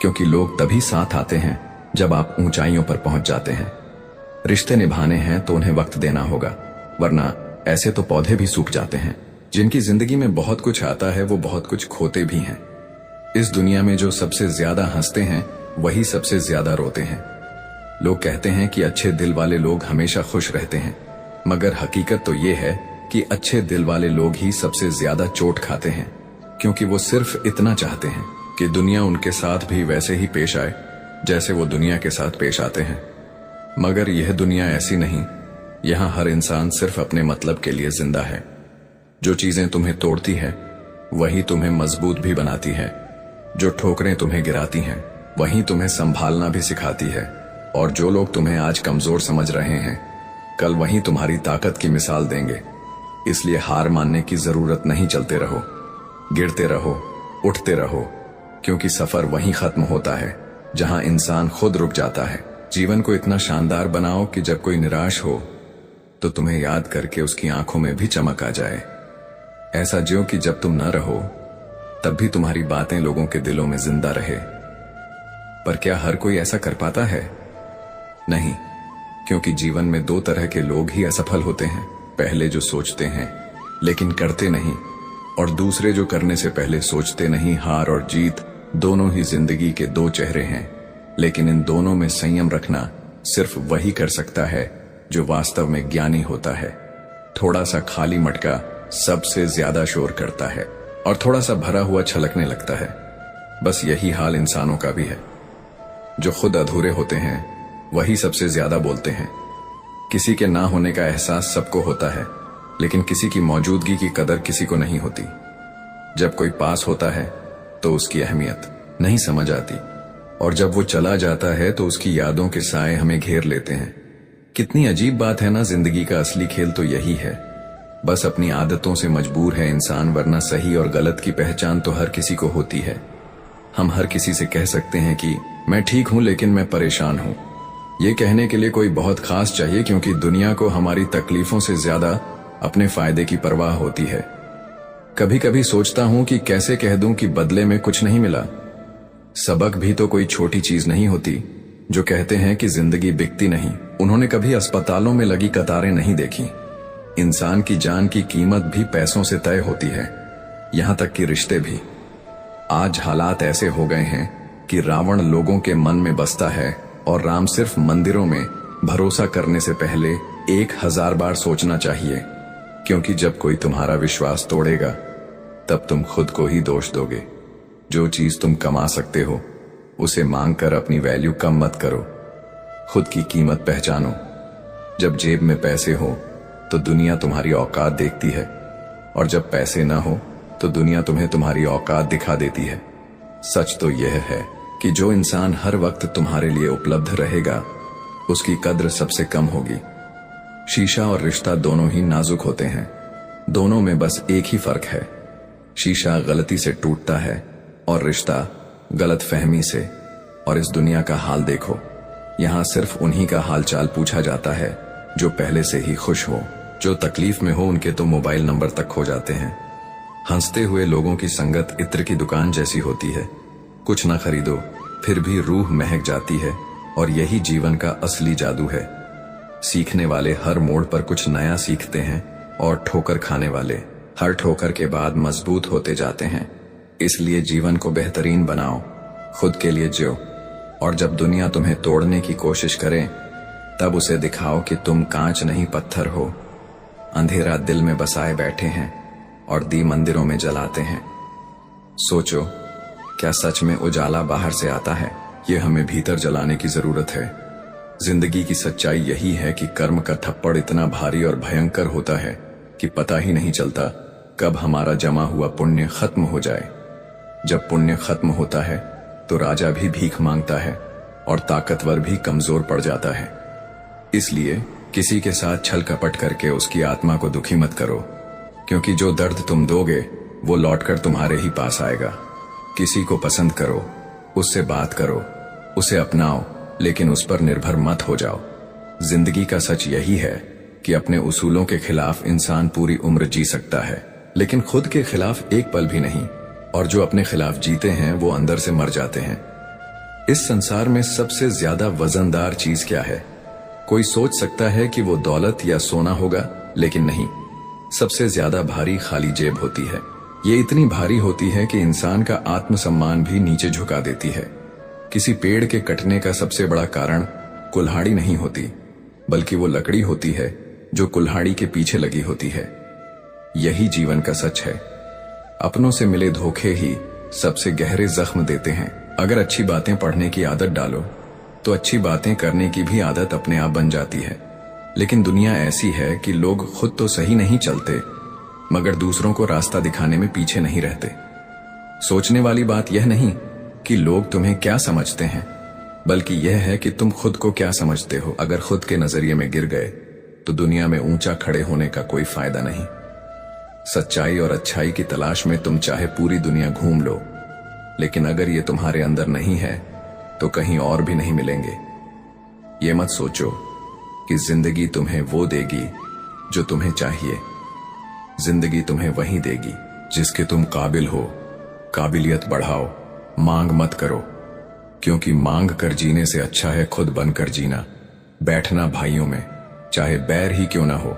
क्योंकि लोग तभी साथ आते हैं जब आप ऊंचाइयों पर पहुंच जाते हैं। रिश्ते निभाने हैं तो उन्हें वक्त देना होगा, वरना ऐसे तो पौधे भी सूख जाते हैं। जिनकी जिंदगी में बहुत कुछ आता है वो बहुत कुछ खोते भी हैं। इस दुनिया में जो सबसे ज्यादा हंसते हैं वही सबसे ज्यादा रोते हैं। लोग कहते हैं कि अच्छे दिल वाले लोग हमेशा खुश रहते हैं, मगर हकीकत तो ये है कि अच्छे दिल वाले लोग ही सबसे ज्यादा चोट खाते हैं, क्योंकि वो सिर्फ इतना चाहते हैं कि दुनिया उनके साथ भी वैसे ही पेश आए जैसे वो दुनिया के साथ पेश आते हैं। मगर यह दुनिया ऐसी नहीं। यहाँ हर इंसान सिर्फ अपने मतलब के लिए जिंदा है। जो चीजें तुम्हें तोड़ती है वही तुम्हें मजबूत भी बनाती है। जो ठोकरें तुम्हें गिराती हैं वही तुम्हें संभालना भी सिखाती है। और जो लोग तुम्हें आज कमजोर समझ रहे हैं कल वही तुम्हारी ताकत की मिसाल देंगे। इसलिए हार मानने की जरूरत नहीं, चलते रहो, गिरते रहो, उठते रहो, क्योंकि सफर वहीं खत्म होता है जहां इंसान खुद रुक जाता है। जीवन को इतना शानदार बनाओ कि जब कोई निराश हो तो तुम्हें याद करके उसकी आंखों में भी चमक आ जाए। ऐसा जियो कि जब तुम न रहो तब भी तुम्हारी बातें लोगों के दिलों में जिंदा रहे। पर क्या हर कोई ऐसा कर पाता है? नहीं, क्योंकि जीवन में दो तरह के लोग ही असफल होते हैं। पहले जो सोचते हैं लेकिन करते नहीं, और दूसरे जो करने से पहले सोचते नहीं। हार और जीत दोनों ही जिंदगी के दो चेहरे हैं, लेकिन इन दोनों में संयम रखना सिर्फ वही कर सकता है जो वास्तव में ज्ञानी होता है। थोड़ा सा खाली मटका सबसे ज्यादा शोर करता है और थोड़ा सा भरा हुआ छलकने लगता है। बस यही हाल इंसानों का भी है। जो खुद अधूरे होते हैं वही सबसे ज्यादा बोलते हैं। किसी के ना होने का एहसास सबको होता है, लेकिन किसी की मौजूदगी की कदर किसी को नहीं होती। जब कोई पास होता है तो उसकी अहमियत नहीं समझ आती, और जब वो चला जाता है तो उसकी यादों के साए हमें घेर लेते हैं। कितनी अजीब बात है ना। जिंदगी का असली खेल तो यही है। बस अपनी आदतों से मजबूर है इंसान, वरना सही और गलत की पहचान तो हर किसी को होती है। हम हर किसी से कह सकते हैं कि मैं ठीक हूं लेकिन मैं परेशान हूं। ये कहने के लिए कोई बहुत खास चाहिए, क्योंकि दुनिया को हमारी तकलीफों से ज्यादा अपने फायदे की परवाह होती है। कभी कभी सोचता हूं कि कैसे कह दूं कि बदले में कुछ नहीं मिला। सबक भी तो कोई छोटी चीज नहीं होती। जो कहते हैं कि जिंदगी बिकती नहीं, उन्होंने कभी अस्पतालों में लगी कतारें नहीं देखी। इंसान की जान की कीमत भी पैसों से तय होती है, यहां तक कि रिश्ते भी। आज हालात ऐसे हो गए हैं कि रावण लोगों के मन में बसता है और राम सिर्फ मंदिरों में भरोसा करने से पहले 1000 बार सोचना चाहिए, क्योंकि जब कोई तुम्हारा विश्वास तोड़ेगा तब तुम खुद को ही दोष दोगे। जो चीज तुम कमा सकते हो उसे मांग कर अपनी वैल्यू कम मत करो। खुद की कीमत पहचानो। जब जेब में पैसे हो तो दुनिया तुम्हारी औकात देखती है, और जब पैसे ना हो तो दुनिया तुम्हें तुम्हारी औकात दिखा देती है। सच तो यह है कि जो इंसान हर वक्त तुम्हारे लिए उपलब्ध रहेगा उसकी कद्र सबसे कम होगी। शीशा और रिश्ता दोनों ही नाजुक होते हैं, दोनों में बस एक ही फर्क है। शीशा गलती से टूटता है और रिश्ता गलत फहमी से। और इस दुनिया का हाल देखो, यहां सिर्फ उन्हीं का हालचाल पूछा जाता है जो पहले से ही खुश हो। जो तकलीफ में हो उनके तो मोबाइल नंबर तक खो जाते हैं। हंसते हुए लोगों की संगत इत्र की दुकान जैसी होती है। कुछ ना खरीदो फिर भी रूह महक जाती है, और यही जीवन का असली जादू है। सीखने वाले हर मोड़ पर कुछ नया सीखते हैं, और ठोकर खाने वाले हर ठोकर के बाद मजबूत होते जाते हैं। इसलिए जीवन को बेहतरीन बनाओ, खुद के लिए जियो, और जब दुनिया तुम्हें तोड़ने की कोशिश करे तब उसे दिखाओ कि तुम कांच नहीं पत्थर हो। अंधेरा दिल में बसाए बैठे हैं और दी मंदिरों में जलाते हैं। सोचो, क्या सच में उजाला बाहर से आता है? ये हमें भीतर जलाने की जरूरत है। जिंदगी की सच्चाई यही है कि कर्म का थप्पड़ इतना भारी और भयंकर होता है कि पता ही नहीं चलता कब हमारा जमा हुआ पुण्य खत्म हो जाए। जब पुण्य खत्म होता है तो राजा भी भीख मांगता है और ताकतवर भी कमजोर पड़ जाता है। इसलिए किसी के साथ छल कपट करके उसकी आत्मा को दुखी मत करो, क्योंकि जो दर्द तुम दोगे वो लौटकर तुम्हारे ही पास आएगा। किसी को पसंद करो, उससे बात करो, उसे अपनाओ, लेकिन उस पर निर्भर मत हो जाओ। जिंदगी का सच यही है कि अपने उसूलों के खिलाफ इंसान पूरी उम्र जी सकता है, लेकिन खुद के खिलाफ एक पल भी नहीं। और जो अपने खिलाफ जीते हैं वो अंदर से मर जाते हैं। इस संसार में सबसे ज्यादा वजनदार चीज क्या है? कोई सोच सकता है कि वो दौलत या सोना होगा, लेकिन नहीं। सबसे ज्यादा भारी खाली जेब होती है। ये इतनी भारी होती है कि इंसान का आत्मसम्मान भी नीचे झुका देती है। किसी पेड़ के कटने का सबसे बड़ा कारण कुल्हाड़ी नहीं होती, बल्कि वो लकड़ी होती है जो कुल्हाड़ी के पीछे लगी होती है। यही जीवन का सच है। अपनों से मिले धोखे ही सबसे गहरे जख्म देते हैं। अगर अच्छी बातें पढ़ने की आदत डालो तो अच्छी बातें करने की भी आदत अपने आप बन जाती है। लेकिन दुनिया ऐसी है कि लोग खुद तो सही नहीं चलते, मगर दूसरों को रास्ता दिखाने में पीछे नहीं रहते। सोचने वाली बात यह नहीं कि लोग तुम्हें क्या समझते हैं, बल्कि यह है कि तुम खुद को क्या समझते हो। अगर खुद के नजरिए में गिर गए तो दुनिया में ऊंचा खड़े होने का कोई फायदा नहीं। सच्चाई और अच्छाई की तलाश में तुम चाहे पूरी दुनिया घूम लो, लेकिन अगर ये तुम्हारे अंदर नहीं है तो कहीं और भी नहीं मिलेंगे। ये मत सोचो कि जिंदगी तुम्हें वो देगी जो तुम्हें चाहिए। जिंदगी तुम्हें वही देगी जिसके तुम काबिल हो। काबिलियत बढ़ाओ, मांग मत करो, क्योंकि मांग कर जीने से अच्छा है खुद बनकर जीना। बैठना भाइयों में चाहे बैर ही क्यों ना हो,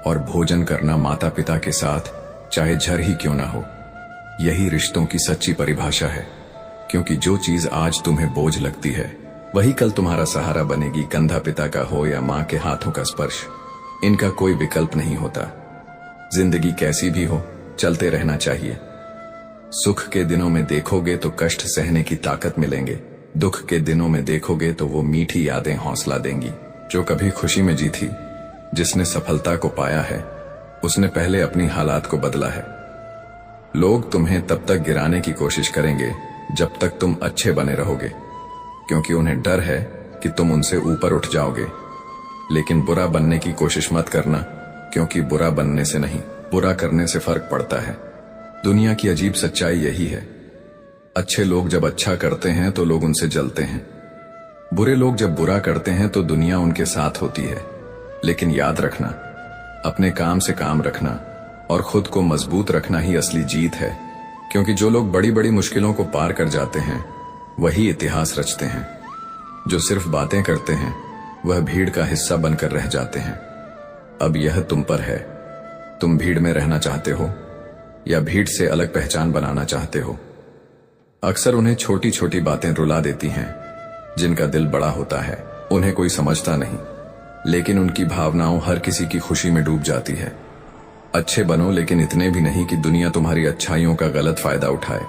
और भोजन करना माता पिता के साथ चाहे झर ही क्यों ना हो। यही रिश्तों की सच्ची परिभाषा है, क्योंकि जो चीज आज तुम्हें बोझ लगती है वही कल तुम्हारा सहारा बनेगी। कंधा पिता का हो या मां के हाथों का स्पर्श, इनका कोई विकल्प नहीं होता। जिंदगी कैसी भी हो, चलते रहना चाहिए। सुख के दिनों में देखोगे तो कष्ट सहने की ताकत मिलेंगे, दुख के दिनों में देखोगे तो वो मीठी यादें हौसला देंगी। जो कभी खुशी में जीती, जिसने सफलता को पाया है, उसने पहले अपनी हालात को बदला है। लोग तुम्हें तब तक गिराने की कोशिश करेंगे जब तक तुम अच्छे बने रहोगे, क्योंकि उन्हें डर है कि तुम उनसे ऊपर उठ जाओगे। लेकिन बुरा बनने की कोशिश मत करना, क्योंकि बुरा बनने से नहीं, बुरा करने से फर्क पड़ता है। दुनिया की अजीब सच्चाई यही है। अच्छे लोग जब अच्छा करते हैं तो लोग उनसे जलते हैं। बुरे लोग जब बुरा करते हैं तो दुनिया उनके साथ होती है। लेकिन याद रखना, अपने काम से काम रखना और खुद को मजबूत रखना ही असली जीत है, क्योंकि जो लोग बड़ी बड़ी मुश्किलों को पार कर जाते हैं वही इतिहास रचते हैं। जो सिर्फ बातें करते हैं वह भीड़ का हिस्सा बनकर रह जाते हैं। अब यह तुम पर है, तुम भीड़ में रहना चाहते हो या भीड़ से अलग पहचान बनाना चाहते हो। अक्सर उन्हें छोटी छोटी बातें रुला देती हैं। जिनका दिल बड़ा होता है उन्हें कोई समझता नहीं, लेकिन उनकी भावनाओं हर किसी की खुशी में डूब जाती है। अच्छे बनो, लेकिन इतने भी नहीं कि दुनिया तुम्हारी अच्छाइयों का गलत फायदा उठाए।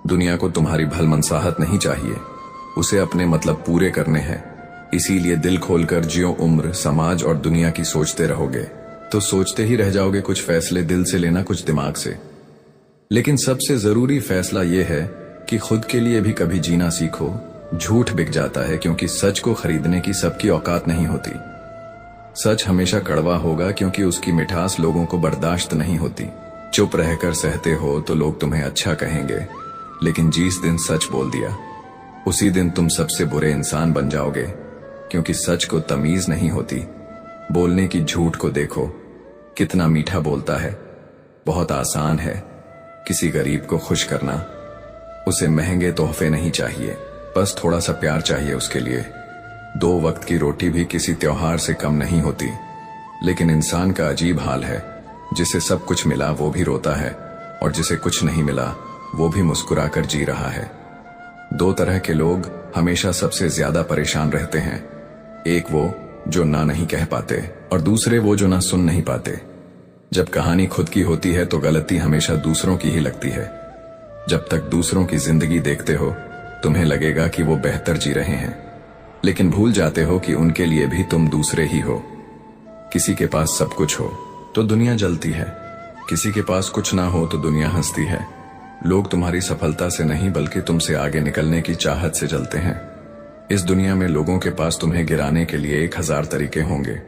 दुनिया को तुम्हारी भलमनसाहत नहीं चाहिए, उसे अपने मतलब पूरे करने हैं। इसीलिए दिल खोलकर जियो, उम्र, समाज और दुनिया की सोचते रहोगे तो सोचते ही रह जाओगे। कुछ फैसले दिल से लेना, कुछ दिमाग से। लेकिन सबसे जरूरी फैसला यह है कि खुद के लिए भी कभी जीना सीखो। झूठ बिक जाता है क्योंकि सच को खरीदने की सबकी औकात नहीं होती। सच हमेशा कड़वा होगा क्योंकि उसकी मिठास लोगों को बर्दाश्त नहीं होती। चुप रहकर सहते हो तो लोग तुम्हें अच्छा कहेंगे, लेकिन जिस दिन सच बोल दिया उसी दिन तुम सबसे बुरे इंसान बन जाओगे, क्योंकि सच को तमीज नहीं होती। बोलने की झूठ को देखो, कितना मीठा बोलता है। बहुत आसान है किसी गरीब को खुश करना। उसे महंगे तोहफे नहीं चाहिए, बस थोड़ा सा प्यार चाहिए उसके लिए। 2 वक्त की रोटी भी किसी त्योहार से कम नहीं होती। लेकिन इंसान का अजीब हाल है, जिसे सब कुछ मिला वो भी रोता है, और जिसे कुछ नहीं मिला वो भी मुस्कुराकर जी रहा है। 2 तरह के लोग हमेशा सबसे ज्यादा परेशान रहते हैं। एक वो जो ना नहीं कह पाते, और दूसरे वो जो ना सुन नहीं पाते। जब कहानी खुद की होती है तो गलती हमेशा दूसरों की ही लगती है। जब तक दूसरों की जिंदगी देखते हो तुम्हें लगेगा कि वो बेहतर जी रहे हैं, लेकिन भूल जाते हो कि उनके लिए भी तुम दूसरे ही हो। किसी के पास सब कुछ हो तो दुनिया जलती है, किसी के पास कुछ ना हो तो दुनिया हंसती है। लोग तुम्हारी सफलता से नहीं बल्कि तुमसे आगे निकलने की चाहत से जलते हैं। इस दुनिया में लोगों के पास तुम्हें गिराने के लिए 1000 तरीके होंगे,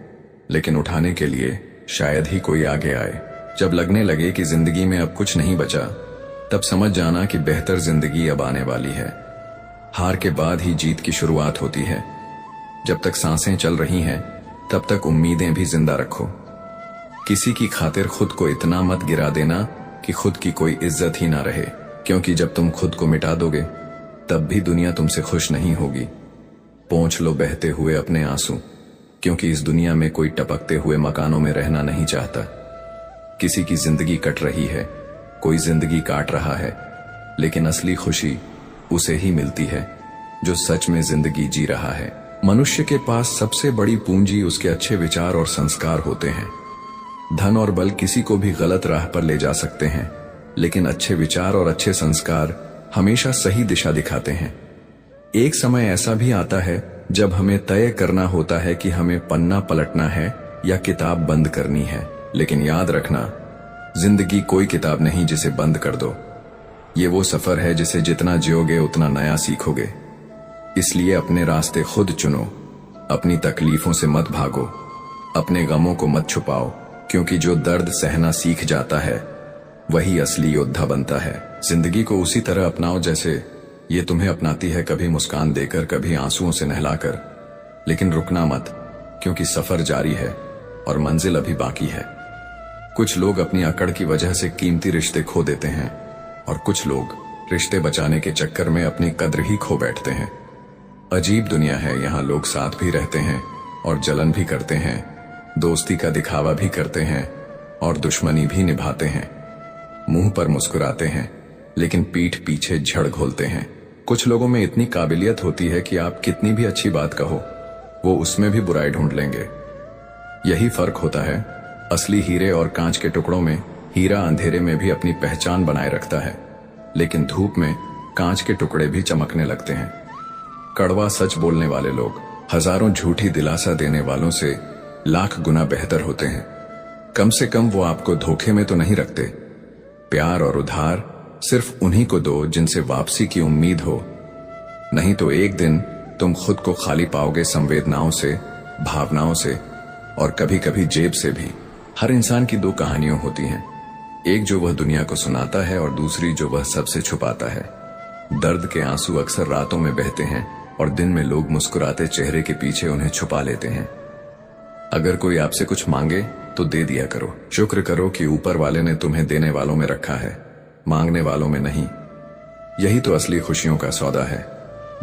लेकिन उठाने के लिए शायद ही कोई आगे आए। जब लगने लगे कि जिंदगी में अब कुछ नहीं बचा, तब समझ जाना कि बेहतर जिंदगी अब आने वाली है। हार के बाद ही जीत की शुरुआत होती है। जब तक सांसें चल रही हैं तब तक उम्मीदें भी जिंदा रखो। किसी की खातिर खुद को इतना मत गिरा देना कि खुद की कोई इज्जत ही ना रहे, क्योंकि जब तुम खुद को मिटा दोगे तब भी दुनिया तुमसे खुश नहीं होगी। पोंछ लो बहते हुए अपने आंसू, क्योंकि इस दुनिया में कोई टपकते हुए मकानों में रहना नहीं चाहता। किसी की जिंदगी कट रही है, कोई जिंदगी काट रहा है, लेकिन असली खुशी उसे ही मिलती है जो सच में जिंदगी जी रहा है। मनुष्य के पास सबसे बड़ी पूंजी उसके अच्छे विचार और संस्कार होते हैं। धन और बल किसी को भी गलत राह पर ले जा सकते हैं, लेकिन अच्छे विचार और अच्छे संस्कार हमेशा सही दिशा दिखाते हैं। एक समय ऐसा भी आता है जब हमें तय करना होता है कि हमें पन्ना पलटना है या किताब बंद करनी है। लेकिन याद रखना, जिंदगी कोई किताब नहीं जिसे बंद कर दो। ये वो सफर है जिसे जितना जियोगे उतना नया सीखोगे। इसलिए अपने रास्ते खुद चुनो, अपनी तकलीफों से मत भागो, अपने गमों को मत छुपाओ, क्योंकि जो दर्द सहना सीख जाता है वही असली योद्धा बनता है। जिंदगी को उसी तरह अपनाओ जैसे ये तुम्हें अपनाती है, कभी मुस्कान देकर, कभी आंसुओं से नहलाकर। लेकिन रुकना मत, क्योंकि सफर जारी है और मंजिल अभी बाकी है। कुछ लोग अपनी अकड़ की वजह से कीमती रिश्ते खो देते हैं, और कुछ लोग रिश्ते बचाने के चक्कर में अपनी कद्र ही खो बैठते हैं। अजीब दुनिया है, यहाँ लोग साथ भी रहते हैं और जलन भी करते हैं, दोस्ती का दिखावा भी करते हैं और दुश्मनी भी निभाते हैं। मुंह पर मुस्कुराते हैं लेकिन पीठ पीछे झड़ घोलते हैं। कुछ लोगों में इतनी काबिलियत होती है कि आप कितनी भी अच्छी बात कहो वो उसमें भी बुराई ढूंढ लेंगे। यही फर्क होता है असली हीरे और कांच के टुकड़ों में। हीरा अंधेरे में भी अपनी पहचान बनाए रखता है, लेकिन धूप में कांच के टुकड़े भी चमकने लगते हैं। कड़वा सच बोलने वाले लोग हजारों झूठी दिलासा देने वालों से लाख गुना बेहतर होते हैं। कम से कम वो आपको धोखे में तो नहीं रखते। प्यार और उधार सिर्फ उन्हीं को दो जिनसे वापसी की उम्मीद हो, नहीं तो एक दिन तुम खुद को खाली पाओगे, संवेदनाओं से, भावनाओं से और कभी कभी जेब से भी। हर इंसान की 2 कहानियां होती हैं, एक जो वह दुनिया को सुनाता है और दूसरी जो वह सबसे छुपाता है। दर्द के आंसू अक्सर रातों में बहते हैं और दिन में लोग मुस्कुराते चेहरे के पीछे उन्हें छुपा लेते हैं। अगर कोई आपसे कुछ मांगे तो दे दिया करो। शुक्र करो कि ऊपर वाले ने तुम्हें देने वालों में रखा है, मांगने वालों में नहीं। यही तो असली खुशियों का सौदा है।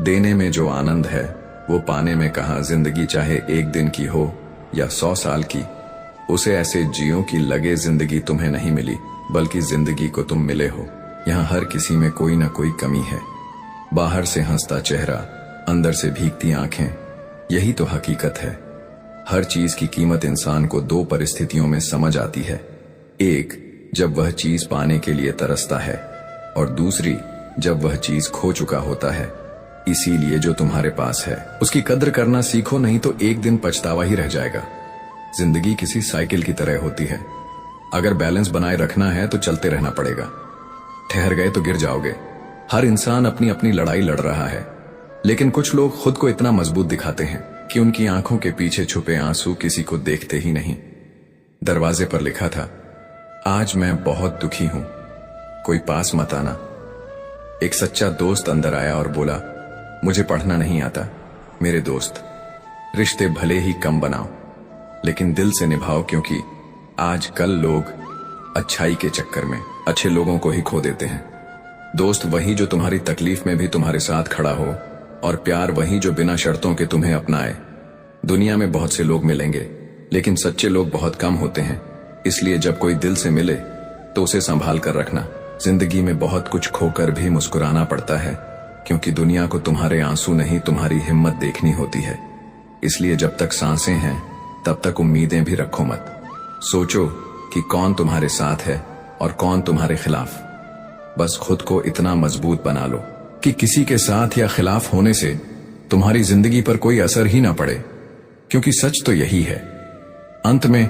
देने में जो आनंद है वो पाने में कहाँ। जिंदगी चाहे 1 दिन की हो या 100 साल की, उसे ऐसे जियो कि लगे जिंदगी तुम्हें नहीं मिली बल्कि जिंदगी को तुम मिले हो। यहाँ हर किसी में कोई ना कोई कमी है। बाहर से हंसता चेहरा, अंदर से भीगती आंखें, यही तो हकीकत है। हर चीज की कीमत इंसान को 2 परिस्थितियों में समझ आती है। एक, जब वह चीज पाने के लिए तरसता है, और दूसरी, जब वह चीज खो चुका होता है। इसीलिए जो तुम्हारे पास है उसकी कद्र करना सीखो, नहीं तो एक दिन पछतावा ही रह जाएगा। जिंदगी किसी साइकिल की तरह होती है। अगर बैलेंस बनाए रखना है तो चलते रहना पड़ेगा। ठहर गए तो गिर जाओगे। हर इंसान अपनी अपनी लड़ाई लड़ रहा है, लेकिन कुछ लोग खुद को इतना मजबूत दिखाते हैं कि उनकी आंखों के पीछे छुपे आंसू किसी को देखते ही नहीं। दरवाजे पर लिखा था, आज मैं बहुत दुखी हूं, कोई पास मत आना। एक सच्चा दोस्त अंदर आया और बोला, मुझे पढ़ना नहीं आता। मेरे दोस्त, रिश्ते भले ही कम बनाओ लेकिन दिल से निभाओ, क्योंकि आज कल लोग अच्छाई के चक्कर में अच्छे लोगों को ही खो देते हैं। दोस्त वही जो तुम्हारी तकलीफ में भी तुम्हारे साथ खड़ा हो, और प्यार वही जो बिना शर्तों के तुम्हें अपनाए। दुनिया में बहुत से लोग मिलेंगे, लेकिन सच्चे लोग बहुत कम होते हैं। इसलिए जब कोई दिल से मिले तो उसे संभाल कर रखना। जिंदगी में बहुत कुछ खोकर भी मुस्कुराना पड़ता है, क्योंकि दुनिया को तुम्हारे आंसू नहीं तुम्हारी हिम्मत देखनी होती है। इसलिए जब तक सांसें हैं तब तक उम्मीदें भी रखो मत। सोचो कि कौन तुम्हारे साथ है और कौन तुम्हारे खिलाफ। बस खुद को इतना मजबूत बना लो कि किसी के साथ या खिलाफ होने से तुम्हारी जिंदगी पर कोई असर ही ना पड़े, क्योंकि सच तो यही है। अंत में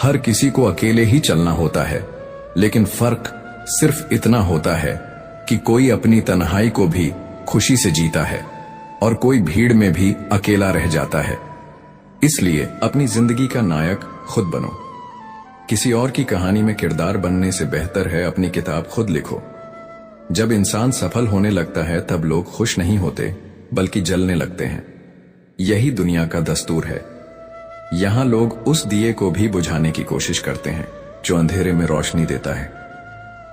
हर किसी को अकेले ही चलना होता है, लेकिन फर्क सिर्फ इतना होता है कि कोई अपनी तन्हाई को भी खुशी से जीता है और कोई भीड़ में भी अकेला रह जाता है। इसलिए अपनी जिंदगी का नायक खुद बनो। किसी और की कहानी में किरदार बनने से बेहतर है अपनी किताब खुद लिखो। जब इंसान सफल होने लगता है तब लोग खुश नहीं होते बल्कि जलने लगते हैं। यही दुनिया का दस्तूर है। यहां लोग उस दिए को भी बुझाने की कोशिश करते हैं जो अंधेरे में रोशनी देता है।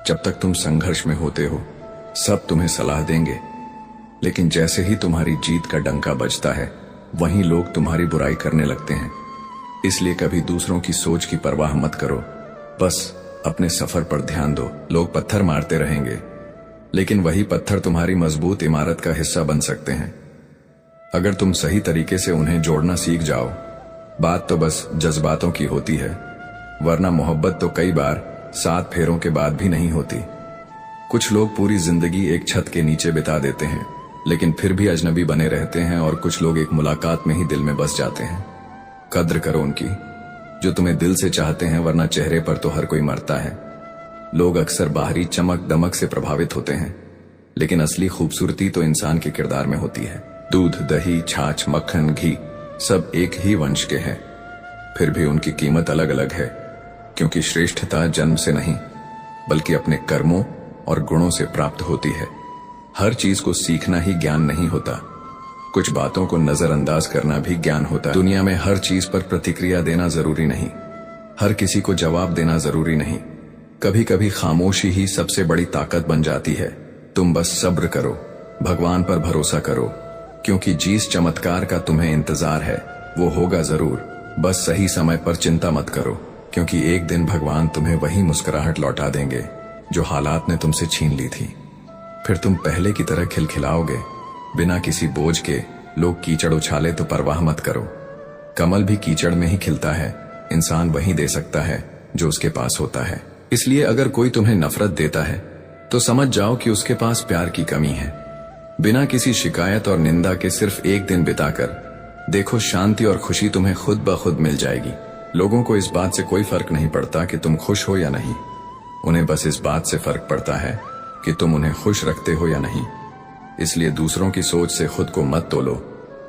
जब तक तुम संघर्ष में होते हो सब तुम्हें सलाह देंगे, लेकिन जैसे ही तुम्हारी जीत का डंका बजता है वहीं लोग तुम्हारी बुराई करने लगते हैं। इसलिए कभी दूसरों की सोच की परवाह मत करो, बस अपने सफर पर ध्यान दो। लोग पत्थर मारते रहेंगे, लेकिन वही पत्थर तुम्हारी मजबूत इमारत का हिस्सा बन सकते हैं अगर तुम सही तरीके से उन्हें जोड़ना सीख जाओ। बात तो बस जज्बातों की होती है, वरना मोहब्बत तो कई बार 7 फेरों के बाद भी नहीं होती। कुछ लोग पूरी जिंदगी एक छत के नीचे बिता देते हैं, लेकिन फिर भी अजनबी बने रहते हैं, और कुछ लोग एक मुलाकात में ही दिल में बस जाते हैं। कद्र करो उनकी जो तुम्हें दिल से चाहते हैं, वरना चेहरे पर तो हर कोई मरता है। लोग अक्सर बाहरी चमक दमक से प्रभावित होते हैं, लेकिन असली खूबसूरती तो इंसान के किरदार में होती है। दूध, दही, छाछ, मक्खन, घी सब एक ही वंश के हैं, फिर भी उनकी कीमत अलग अलग है, क्योंकि श्रेष्ठता जन्म से नहीं बल्कि अपने कर्मों और गुणों से प्राप्त होती है। हर चीज को सीखना ही ज्ञान नहीं होता, कुछ बातों को नजरअंदाज करना भी ज्ञान होता है। दुनिया में हर चीज पर प्रतिक्रिया देना जरूरी नहीं, हर किसी को जवाब देना जरूरी नहीं। कभी कभी खामोशी ही सबसे बड़ी ताकत बन जाती है। तुम बस सब्र करो, भगवान पर भरोसा करो, क्योंकि जिस चमत्कार का तुम्हें इंतजार है वो होगा जरूर। बस सही समय पर चिंता मत करो, क्योंकि एक दिन भगवान तुम्हें वही मुस्कुराहट लौटा देंगे जो हालात ने तुमसे छीन ली थी। फिर तुम पहले की तरह खिलखिलाओगे बिना किसी बोझ के। लोग कीचड़ उछाले तो परवाह मत करो, कमल भी कीचड़ में ही खिलता है। इंसान वही दे सकता है जो उसके पास होता है। इसलिए अगर कोई तुम्हें नफरत देता है तो समझ जाओ कि उसके पास प्यार की कमी है। बिना किसी शिकायत और निंदा के सिर्फ एक दिन बिताकर देखो, शांति और खुशी तुम्हें खुद ब खुद मिल जाएगी। लोगों को इस बात से कोई फर्क नहीं पड़ता कि तुम खुश हो या नहीं, उन्हें बस इस बात से फर्क पड़ता है कि तुम उन्हें खुश रखते हो या नहीं। इसलिए दूसरों की सोच से खुद को मत तोलो,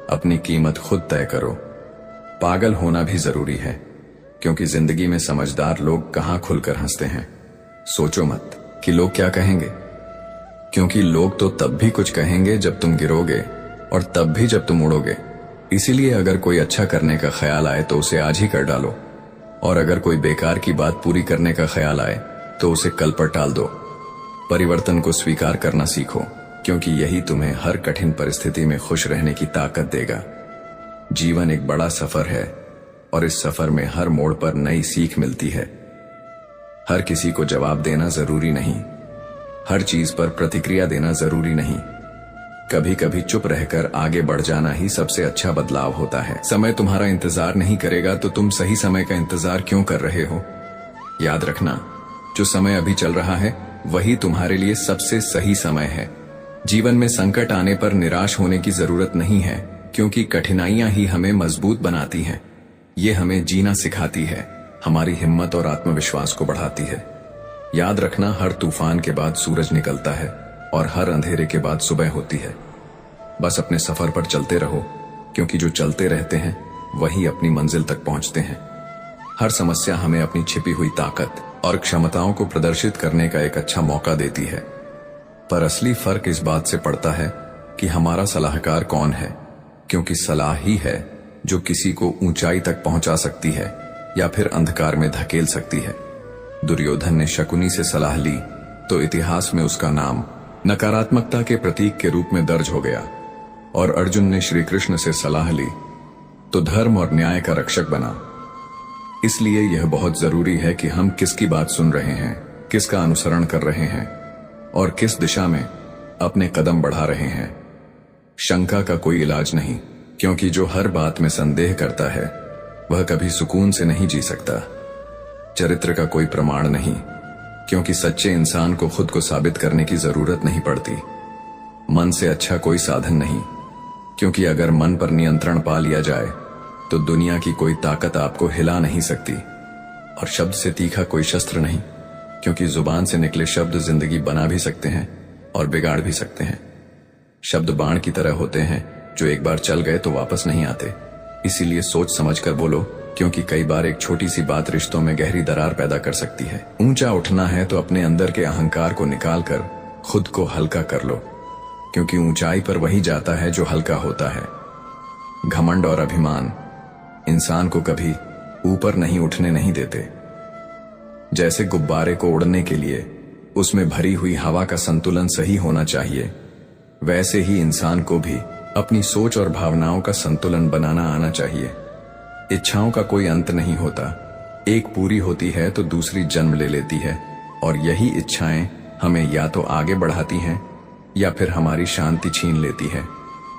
अपनी कीमत खुद तय करो। पागल होना भी जरूरी है, क्योंकि जिंदगी में समझदार लोग कहाँ खुलकर हंसते हैं। सोचो मत कि लोग क्या कहेंगे, क्योंकि लोग तो तब भी कुछ कहेंगे जब तुम गिरोगे, और तब भी जब तुम उड़ोगे। इसीलिए अगर कोई अच्छा करने का ख्याल आए तो उसे आज ही कर डालो, और अगर कोई बेकार की बात पूरी करने का ख्याल आए तो उसे कल पर टाल दो। परिवर्तन को स्वीकार करना सीखो, क्योंकि यही तुम्हें हर कठिन परिस्थिति में खुश रहने की ताकत देगा। जीवन एक बड़ा सफर है और इस सफर में हर मोड़ पर नई सीख मिलती है। हर किसी को जवाब देना जरूरी नहीं, हर चीज पर प्रतिक्रिया देना जरूरी नहीं। कभी कभी चुप रहकर आगे बढ़ जाना ही सबसे अच्छा बदलाव होता है। समय तुम्हारा इंतजार नहीं करेगा तो तुम सही समय का इंतजार क्यों कर रहे हो? याद रखना, जो समय अभी चल रहा है वही तुम्हारे लिए सबसे सही समय है। जीवन में संकट आने पर निराश होने की जरूरत नहीं है, क्योंकि कठिनाइयां ही हमें मजबूत बनाती हैं। ये हमें जीना सिखाती है, हमारी हिम्मत और आत्मविश्वास को बढ़ाती है। याद रखना, हर तूफान के बाद सूरज निकलता है और हर अंधेरे के बाद सुबह होती है। बस अपने सफर पर चलते रहो, क्योंकि जो चलते रहते हैं वही अपनी मंजिल तक पहुंचते हैं। हर समस्या हमें अपनी छिपी हुई ताकत और क्षमताओं को प्रदर्शित करने का एक अच्छा मौका देती है। पर असली फर्क इस बात से पड़ता है कि हमारा सलाहकार कौन है, क्योंकि सलाह ही है जो किसी को ऊंचाई तक पहुंचा सकती है या फिर अंधकार में धकेल सकती है। दुर्योधन ने शकुनी से सलाह ली तो इतिहास में उसका नाम नकारात्मकता के प्रतीक के रूप में दर्ज हो गया, और अर्जुन ने श्री कृष्ण से सलाह ली तो धर्म और न्याय का रक्षक बना। इसलिए यह बहुत जरूरी है कि हम किसकी बात सुन रहे हैं, किसका अनुसरण कर रहे हैं और किस दिशा में अपने कदम बढ़ा रहे हैं। शंका का कोई इलाज नहीं, क्योंकि जो हर बात में संदेह करता है वह कभी सुकून से नहीं जी सकता। चरित्र का कोई प्रमाण नहीं, क्योंकि सच्चे इंसान को खुद को साबित करने की जरूरत नहीं पड़ती। मन से अच्छा कोई साधन नहीं, क्योंकि अगर मन पर नियंत्रण पा लिया जाए तो दुनिया की कोई ताकत आपको हिला नहीं सकती। और शब्द से तीखा कोई शस्त्र नहीं, क्योंकि जुबान से निकले शब्द जिंदगी बना भी सकते हैं और बिगाड़ भी सकते हैं। शब्द बाण की तरह होते हैं, जो एक बार चल गए तो वापस नहीं आते। इसीलिए सोच समझकर बोलो, क्योंकि कई बार एक छोटी सी बात रिश्तों में गहरी दरार पैदा कर सकती है। ऊंचा उठना है तो अपने अंदर के अहंकार को निकालकर खुद को हल्का कर लो, क्योंकि ऊंचाई पर वही जाता है जो हल्का होता है। घमंड और अभिमान इंसान को कभी ऊपर नहीं उठने नहीं देते। जैसे गुब्बारे को उड़ने के लिए उसमें भरी हुई हवा का संतुलन सही होना चाहिए, वैसे ही इंसान को भी अपनी सोच और भावनाओं का संतुलन बनाना आना चाहिए। इच्छाओं का कोई अंत नहीं होता, एक पूरी होती है तो दूसरी जन्म ले लेती है, और यही इच्छाएं हमें या तो आगे बढ़ाती हैं या फिर हमारी शांति छीन लेती है।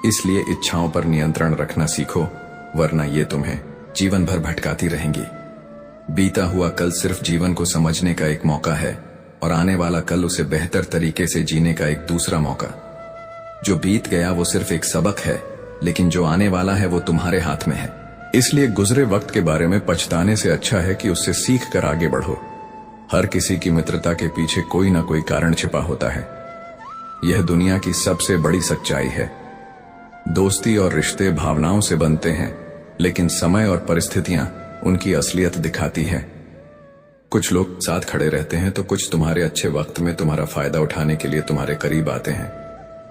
इसलिए इच्छाओं पर नियंत्रण रखना सीखो, वरना ये तुम्हें जीवन भर भटकाती रहेंगी। बीता हुआ कल सिर्फ जीवन को समझने का एक मौका है, और आने वाला कल उसे बेहतर तरीके से जीने का एक दूसरा मौका। जो बीत गया वो सिर्फ एक सबक है, लेकिन जो आने वाला है वो तुम्हारे हाथ में है। इसलिए गुजरे वक्त के बारे में पछताने से अच्छा है कि उससे सीख कर आगे बढ़ो। हर किसी की मित्रता के पीछे कोई ना कोई कारण छिपा होता है। यह दुनिया की सबसे बड़ी सच्चाई है। दोस्ती और रिश्ते भावनाओं से बनते हैं, लेकिन समय और परिस्थितियां उनकी असलियत दिखाती है। कुछ लोग साथ खड़े रहते हैं तो कुछ तुम्हारे अच्छे वक्त में तुम्हारा फायदा उठाने के लिए तुम्हारे करीब आते हैं।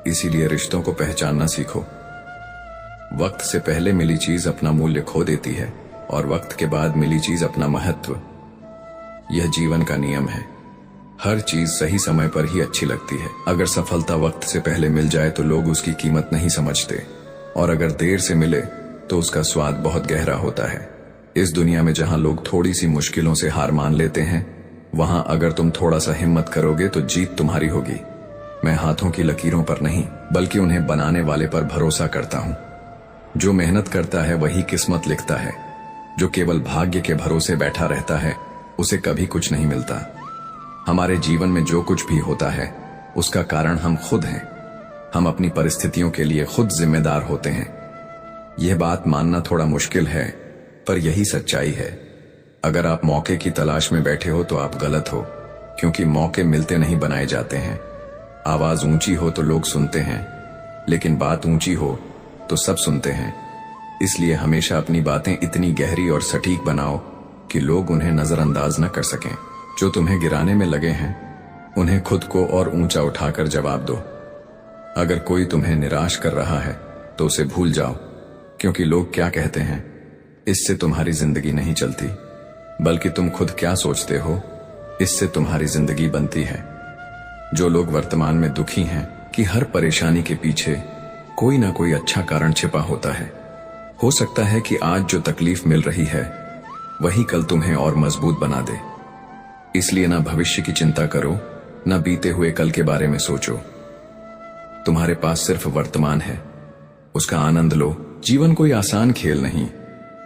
इसीलिए रिश्तों को पहचानना सीखो। वक्त से पहले मिली चीज अपना मूल्य खो देती है, और वक्त के बाद मिली चीज अपना महत्व। यह जीवन का नियम है। हर चीज सही समय पर ही अच्छी लगती है। अगर सफलता वक्त से पहले मिल जाए तो लोग उसकी कीमत नहीं समझते, और अगर देर से मिले तो उसका स्वाद बहुत गहरा होता है। इस दुनिया में जहां लोग थोड़ी सी मुश्किलों से हार मान लेते हैं, वहां अगर तुम थोड़ा सा हिम्मत करोगे तो जीत तुम्हारी होगी। मैं हाथों की लकीरों पर नहीं, बल्कि उन्हें बनाने वाले पर भरोसा करता हूं। जो मेहनत करता है वही किस्मत लिखता है। जो केवल भाग्य के भरोसे बैठा रहता है उसे कभी कुछ नहीं मिलता। हमारे जीवन में जो कुछ भी होता है उसका कारण हम खुद हैं। हम अपनी परिस्थितियों के लिए खुद जिम्मेदार होते हैं। यह बात मानना थोड़ा मुश्किल है, पर यही सच्चाई है। अगर आप मौके की तलाश में बैठे हो तो आप गलत हो, क्योंकि मौके मिलते नहीं बनाए जाते हैं। आवाज ऊंची हो तो लोग सुनते हैं, लेकिन बात ऊंची हो तो सब सुनते हैं। इसलिए हमेशा अपनी बातें इतनी गहरी और सटीक बनाओ कि लोग उन्हें नजरअंदाज न कर सकें। जो तुम्हें गिराने में लगे हैं उन्हें खुद को और ऊंचा उठाकर जवाब दो। अगर कोई तुम्हें निराश कर रहा है तो उसे भूल जाओ, क्योंकि लोग क्या कहते हैं इससे तुम्हारी जिंदगी नहीं चलती। बल्कि तुम खुद क्या सोचते हो इससे तुम्हारी जिंदगी बनती है। जो लोग वर्तमान में दुखी हैं कि हर परेशानी के पीछे कोई ना कोई अच्छा कारण छिपा होता है। हो सकता है कि आज जो तकलीफ मिल रही है वही कल तुम्हें और मजबूत बना दे। इसलिए ना भविष्य की चिंता करो, ना बीते हुए कल के बारे में सोचो। तुम्हारे पास सिर्फ वर्तमान है, उसका आनंद लो। जीवन कोई आसान खेल नहीं,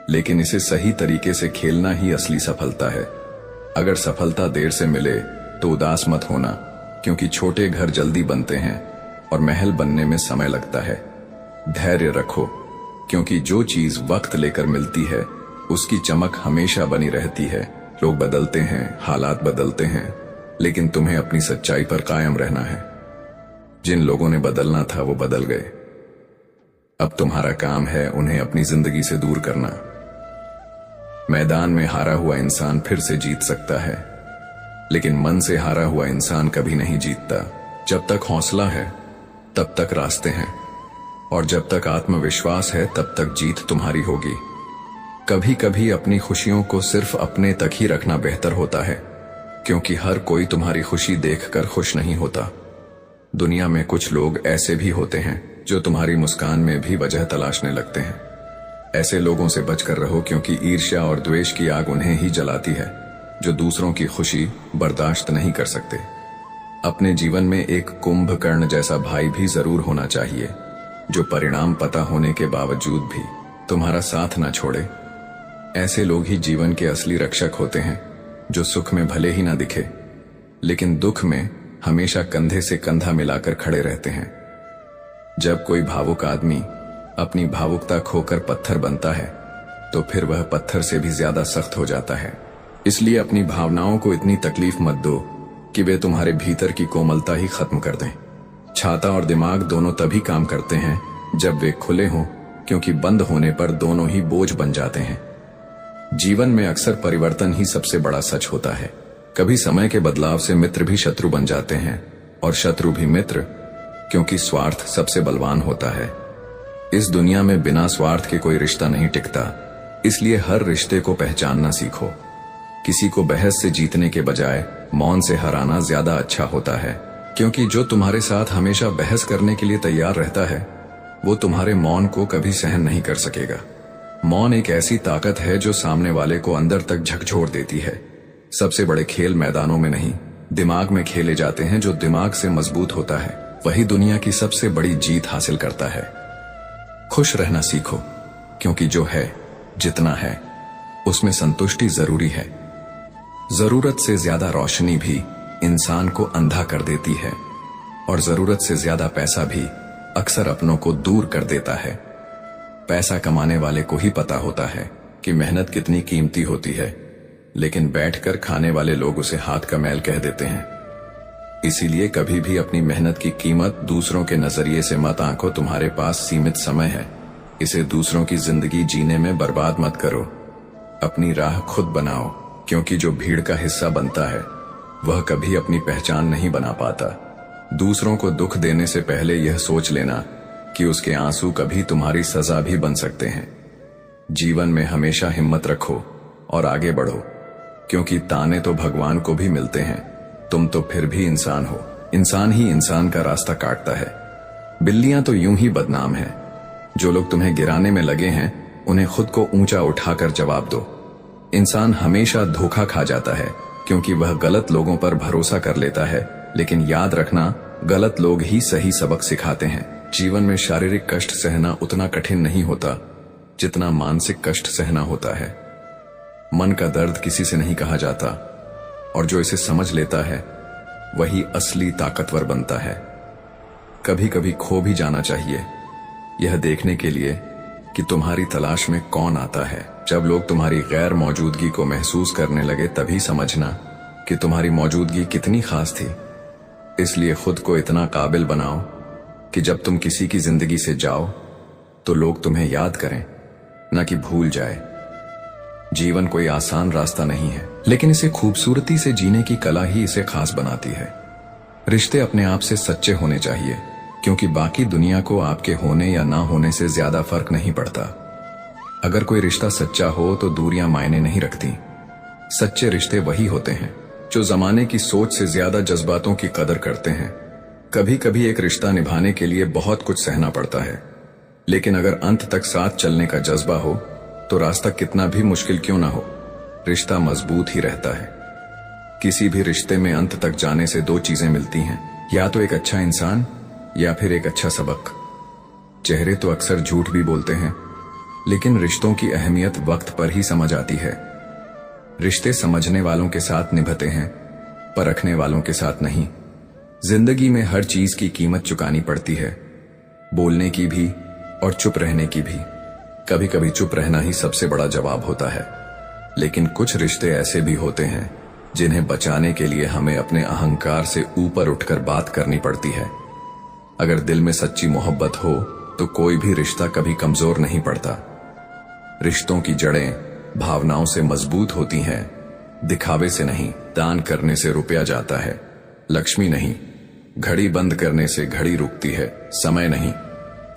लेकिन इसे सही तरीके से खेलना ही असली सफलता है। अगर सफलता देर से मिले तो उदास मत होना, क्योंकि छोटे घर जल्दी बनते हैं और महल बनने में समय लगता है। धैर्य रखो, क्योंकि जो चीज वक्त लेकर मिलती है उसकी चमक हमेशा बनी रहती है। लोग बदलते हैं, हालात बदलते हैं, लेकिन तुम्हें अपनी सच्चाई पर कायम रहना है। जिन लोगों ने बदलना था वो बदल गए, अब तुम्हारा काम है उन्हें अपनी जिंदगी से दूर करना। मैदान में हारा हुआ इंसान फिर से जीत सकता है, लेकिन मन से हारा हुआ इंसान कभी नहीं जीतता। जब तक हौसला है तब तक रास्ते हैं, और जब तक आत्मविश्वास है तब तक जीत तुम्हारी होगी। कभी कभी अपनी खुशियों को सिर्फ अपने तक ही रखना बेहतर होता है, क्योंकि हर कोई तुम्हारी खुशी देखकर खुश नहीं होता। दुनिया में कुछ लोग ऐसे भी होते हैं जो तुम्हारी मुस्कान में भी वजह तलाशने लगते हैं। ऐसे लोगों से बचकर रहो, क्योंकि ईर्ष्या और द्वेष की आग उन्हें ही जलाती है जो दूसरों की खुशी बर्दाश्त नहीं कर सकते। अपने जीवन में एक कुंभकर्ण जैसा भाई भी जरूर होना चाहिए, जो परिणाम पता होने के बावजूद भी तुम्हारा साथ ना छोड़े। ऐसे लोग ही जीवन के असली रक्षक होते हैं, जो सुख में भले ही ना दिखे, लेकिन दुख में हमेशा कंधे से कंधा मिलाकर खड़े रहते हैं। जब कोई भावुक आदमी अपनी भावुकता खोकर पत्थर बनता है, तो फिर वह पत्थर से भी ज्यादा सख्त हो जाता है। इसलिए अपनी भावनाओं को इतनी तकलीफ मत दो कि वे तुम्हारे भीतर की कोमलता ही खत्म कर दें। छाता और दिमाग दोनों तभी काम करते हैं जब वे खुले हों, क्योंकि बंद होने पर दोनों ही बोझ बन जाते हैं। जीवन में अक्सर परिवर्तन ही सबसे बड़ा सच होता है। कभी समय के बदलाव से मित्र भी शत्रु बन जाते हैं, और शत्रु भी मित्र, क्योंकि स्वार्थ सबसे बलवान होता है। इस दुनिया में बिना स्वार्थ के कोई रिश्ता नहीं टिकता, इसलिए हर रिश्ते को पहचानना सीखो। किसी को बहस से जीतने के बजाय मौन से हराना ज्यादा अच्छा होता है, क्योंकि जो तुम्हारे साथ हमेशा बहस करने के लिए तैयार रहता है वो तुम्हारे मौन को कभी सहन नहीं कर सकेगा। मौन एक ऐसी ताकत है जो सामने वाले को अंदर तक झकझोर देती है। सबसे बड़े खेल मैदानों में नहीं, दिमाग में खेले जाते हैं। जो दिमाग से मजबूत होता है वही दुनिया की सबसे बड़ी जीत हासिल करता है। खुश रहना सीखो, क्योंकि जो है, जितना है, उसमें संतुष्टि जरूरी है। जरूरत से ज्यादा रोशनी भी इंसान को अंधा कर देती है, और जरूरत से ज्यादा पैसा भी अक्सर अपनों को दूर कर देता है। पैसा कमाने वाले को ही पता होता है कि मेहनत कितनी कीमती होती है, लेकिन बैठकर खाने वाले लोग उसे हाथ का मैल कह देते हैं। इसीलिए कभी भी अपनी मेहनत की कीमत दूसरों के नजरिए से मत आंको। तुम्हारे पास सीमित समय है, इसे दूसरों की जिंदगी जीने में बर्बाद मत करो। अपनी राह खुद बनाओ, क्योंकि जो भीड़ का हिस्सा बनता है वह कभी अपनी पहचान नहीं बना पाता। दूसरों को दुख देने से पहले यह सोच लेना कि उसके आंसू कभी तुम्हारी सजा भी बन सकते हैं। जीवन में हमेशा हिम्मत रखो और आगे बढ़ो, क्योंकि ताने तो भगवान को भी मिलते हैं। तुम तो फिर भी इंसान हो। इंसान ही इंसान का रास्ता काटता है। बिल्लियां तो यूं ही बदनाम हैं। जो लोग तुम्हें गिराने में लगे हैं उन्हें खुद को ऊंचा उठाकर जवाब दो। इंसान हमेशा धोखा खा जाता है, क्योंकि वह गलत लोगों पर भरोसा कर लेता है। लेकिन याद रखना, गलत लोग ही सही सबक सिखाते हैं। जीवन में शारीरिक कष्ट सहना उतना कठिन नहीं होता जितना मानसिक कष्ट सहना होता है। मन का दर्द किसी से नहीं कहा जाता, और जो इसे समझ लेता है वही असली ताकतवर बनता है। कभी कभी खो भी जाना चाहिए, यह देखने के लिए कि तुम्हारी तलाश में कौन आता है। जब लोग तुम्हारी गैर मौजूदगी को महसूस करने लगे, तभी समझना कि तुम्हारी मौजूदगी कितनी खास थी। इसलिए खुद को इतना काबिल बनाओ कि जब तुम किसी की जिंदगी से जाओ तो लोग तुम्हें याद करें, न कि भूल जाए। जीवन कोई आसान रास्ता नहीं है, लेकिन इसे खूबसूरती से जीने की कला ही इसे खास बनाती है। रिश्ते अपने आप से सच्चे होने चाहिए, क्योंकि बाकी दुनिया को आपके होने या ना होने से ज्यादा फर्क नहीं पड़ता। अगर कोई रिश्ता सच्चा हो तो दूरियां मायने नहीं रखती। सच्चे रिश्ते वही होते हैं जो जमाने की सोच से ज्यादा जज्बातों की कदर करते हैं। कभी कभी एक रिश्ता निभाने के लिए बहुत कुछ सहना पड़ता है, लेकिन अगर अंत तक साथ चलने का जज्बा हो तो रास्ता कितना भी मुश्किल क्यों ना हो, रिश्ता मजबूत ही रहता है। किसी भी रिश्ते में अंत तक जाने से दो चीजें मिलती हैं, या तो एक अच्छा इंसान या फिर एक अच्छा सबक। चेहरे तो अक्सर झूठ भी बोलते हैं, लेकिन रिश्तों की अहमियत वक्त पर ही समझ आती है। रिश्ते समझने वालों के साथ निभते हैं, परखने वालों के साथ नहीं। जिंदगी में हर चीज की कीमत चुकानी पड़ती है, बोलने की भी और चुप रहने की भी। कभी कभी चुप रहना ही सबसे बड़ा जवाब होता है। लेकिन कुछ रिश्ते ऐसे भी होते हैं जिन्हें बचाने के लिए हमें अपने अहंकार से ऊपर उठकर बात करनी पड़ती है। अगर दिल में सच्ची मोहब्बत हो तो कोई भी रिश्ता कभी कमजोर नहीं पड़ता। रिश्तों की जड़ें भावनाओं से मजबूत होती हैं, दिखावे से नहीं। दान करने से रुपया जाता है, लक्ष्मी नहीं। घड़ी बंद करने से घड़ी रुकती है, समय नहीं।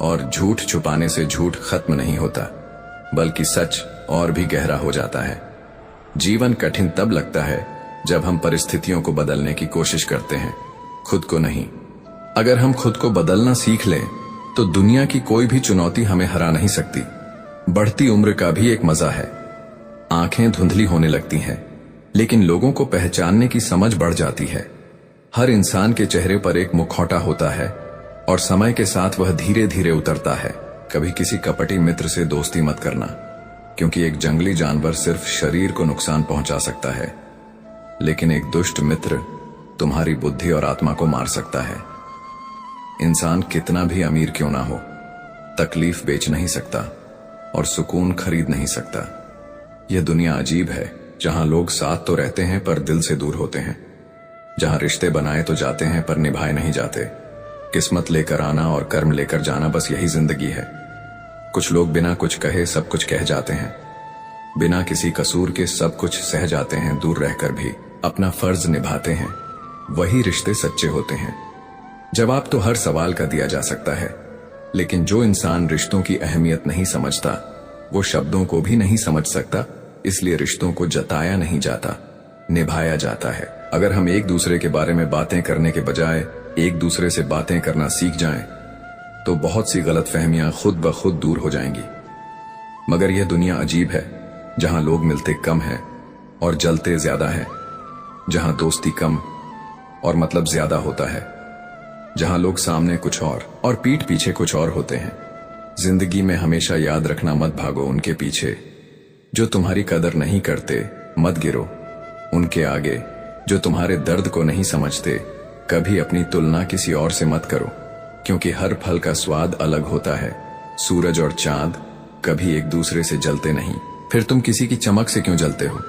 और झूठ छुपाने से झूठ खत्म नहीं होता, बल्कि सच और भी गहरा हो जाता है। जीवन कठिन तब लगता है जब हम परिस्थितियों को बदलने की कोशिश करते हैं, खुद को नहीं। अगर हम खुद को बदलना सीख लें तो दुनिया की कोई भी चुनौती हमें हरा नहीं सकती। बढ़ती उम्र का भी एक मजा है। आंखें धुंधली होने लगती हैं, लेकिन लोगों को पहचानने की समझ बढ़ जाती है। हर इंसान के चेहरे पर एक मुखौटा होता है और समय के साथ वह धीरे धीरे उतरता है। कभी किसी कपटी मित्र से दोस्ती मत करना, क्योंकि एक जंगली जानवर सिर्फ शरीर को नुकसान पहुंचा सकता है, लेकिन एक दुष्ट मित्र तुम्हारी बुद्धि और आत्मा को मार सकता है। इंसान कितना भी अमीर क्यों ना हो, तकलीफ बेच नहीं सकता और सुकून खरीद नहीं सकता। यह दुनिया अजीब है, जहां लोग साथ तो रहते हैं पर दिल से दूर होते हैं। जहां रिश्ते बनाए तो जाते हैं पर निभाए नहीं जाते। किस्मत लेकर आना और कर्म लेकर जाना, बस यही जिंदगी है। कुछ लोग बिना कुछ कहे सब कुछ कह जाते हैं, बिना किसी कसूर के सब कुछ सह जाते हैं। दूर रहकर भी अपना फर्ज निभाते हैं, वही रिश्ते सच्चे होते हैं। जवाब तो हर सवाल का दिया जा सकता है, लेकिन जो इंसान रिश्तों की अहमियत नहीं समझता वो शब्दों को भी नहीं समझ सकता। इसलिए रिश्तों को जताया नहीं जाता, निभाया जाता है। अगर हम एक दूसरे के बारे में बातें करने के बजाय एक दूसरे से बातें करना सीख जाएं, तो बहुत सी गलतफहमियां खुद ब खुद दूर हो जाएंगी। मगर यह दुनिया अजीब है, जहां लोग मिलते कम हैं और जलते ज्यादा हैं, जहां दोस्ती कम और मतलब ज्यादा होता है, जहां लोग सामने कुछ और पीठ पीछे कुछ और होते हैं। जिंदगी में हमेशा याद रखना, मत भागो उनके पीछे जो तुम्हारी कदर नहीं करते। मत गिरो उनके आगे जो तुम्हारे दर्द को नहीं समझते। कभी अपनी तुलना किसी और से मत करो, क्योंकि हर फल का स्वाद अलग होता है। सूरज और चांद कभी एक दूसरे से जलते नहीं, फिर तुम किसी की चमक से क्यों जलते हो।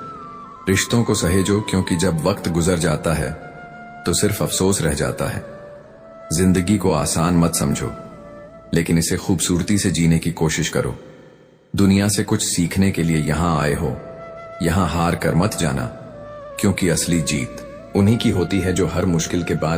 रिश्तों को सहेजो, क्योंकि जब वक्त गुजर जाता है तो सिर्फ अफसोस रह जाता है। जिंदगी को आसान मत समझो, लेकिन इसे खूबसूरती से जीने की कोशिश करो। दुनिया से कुछ सीखने के लिए यहां आए हो, यहां हार कर मत जाना, क्योंकि असली जीत उन्हीं की होती है जो हर मुश्किल के बाद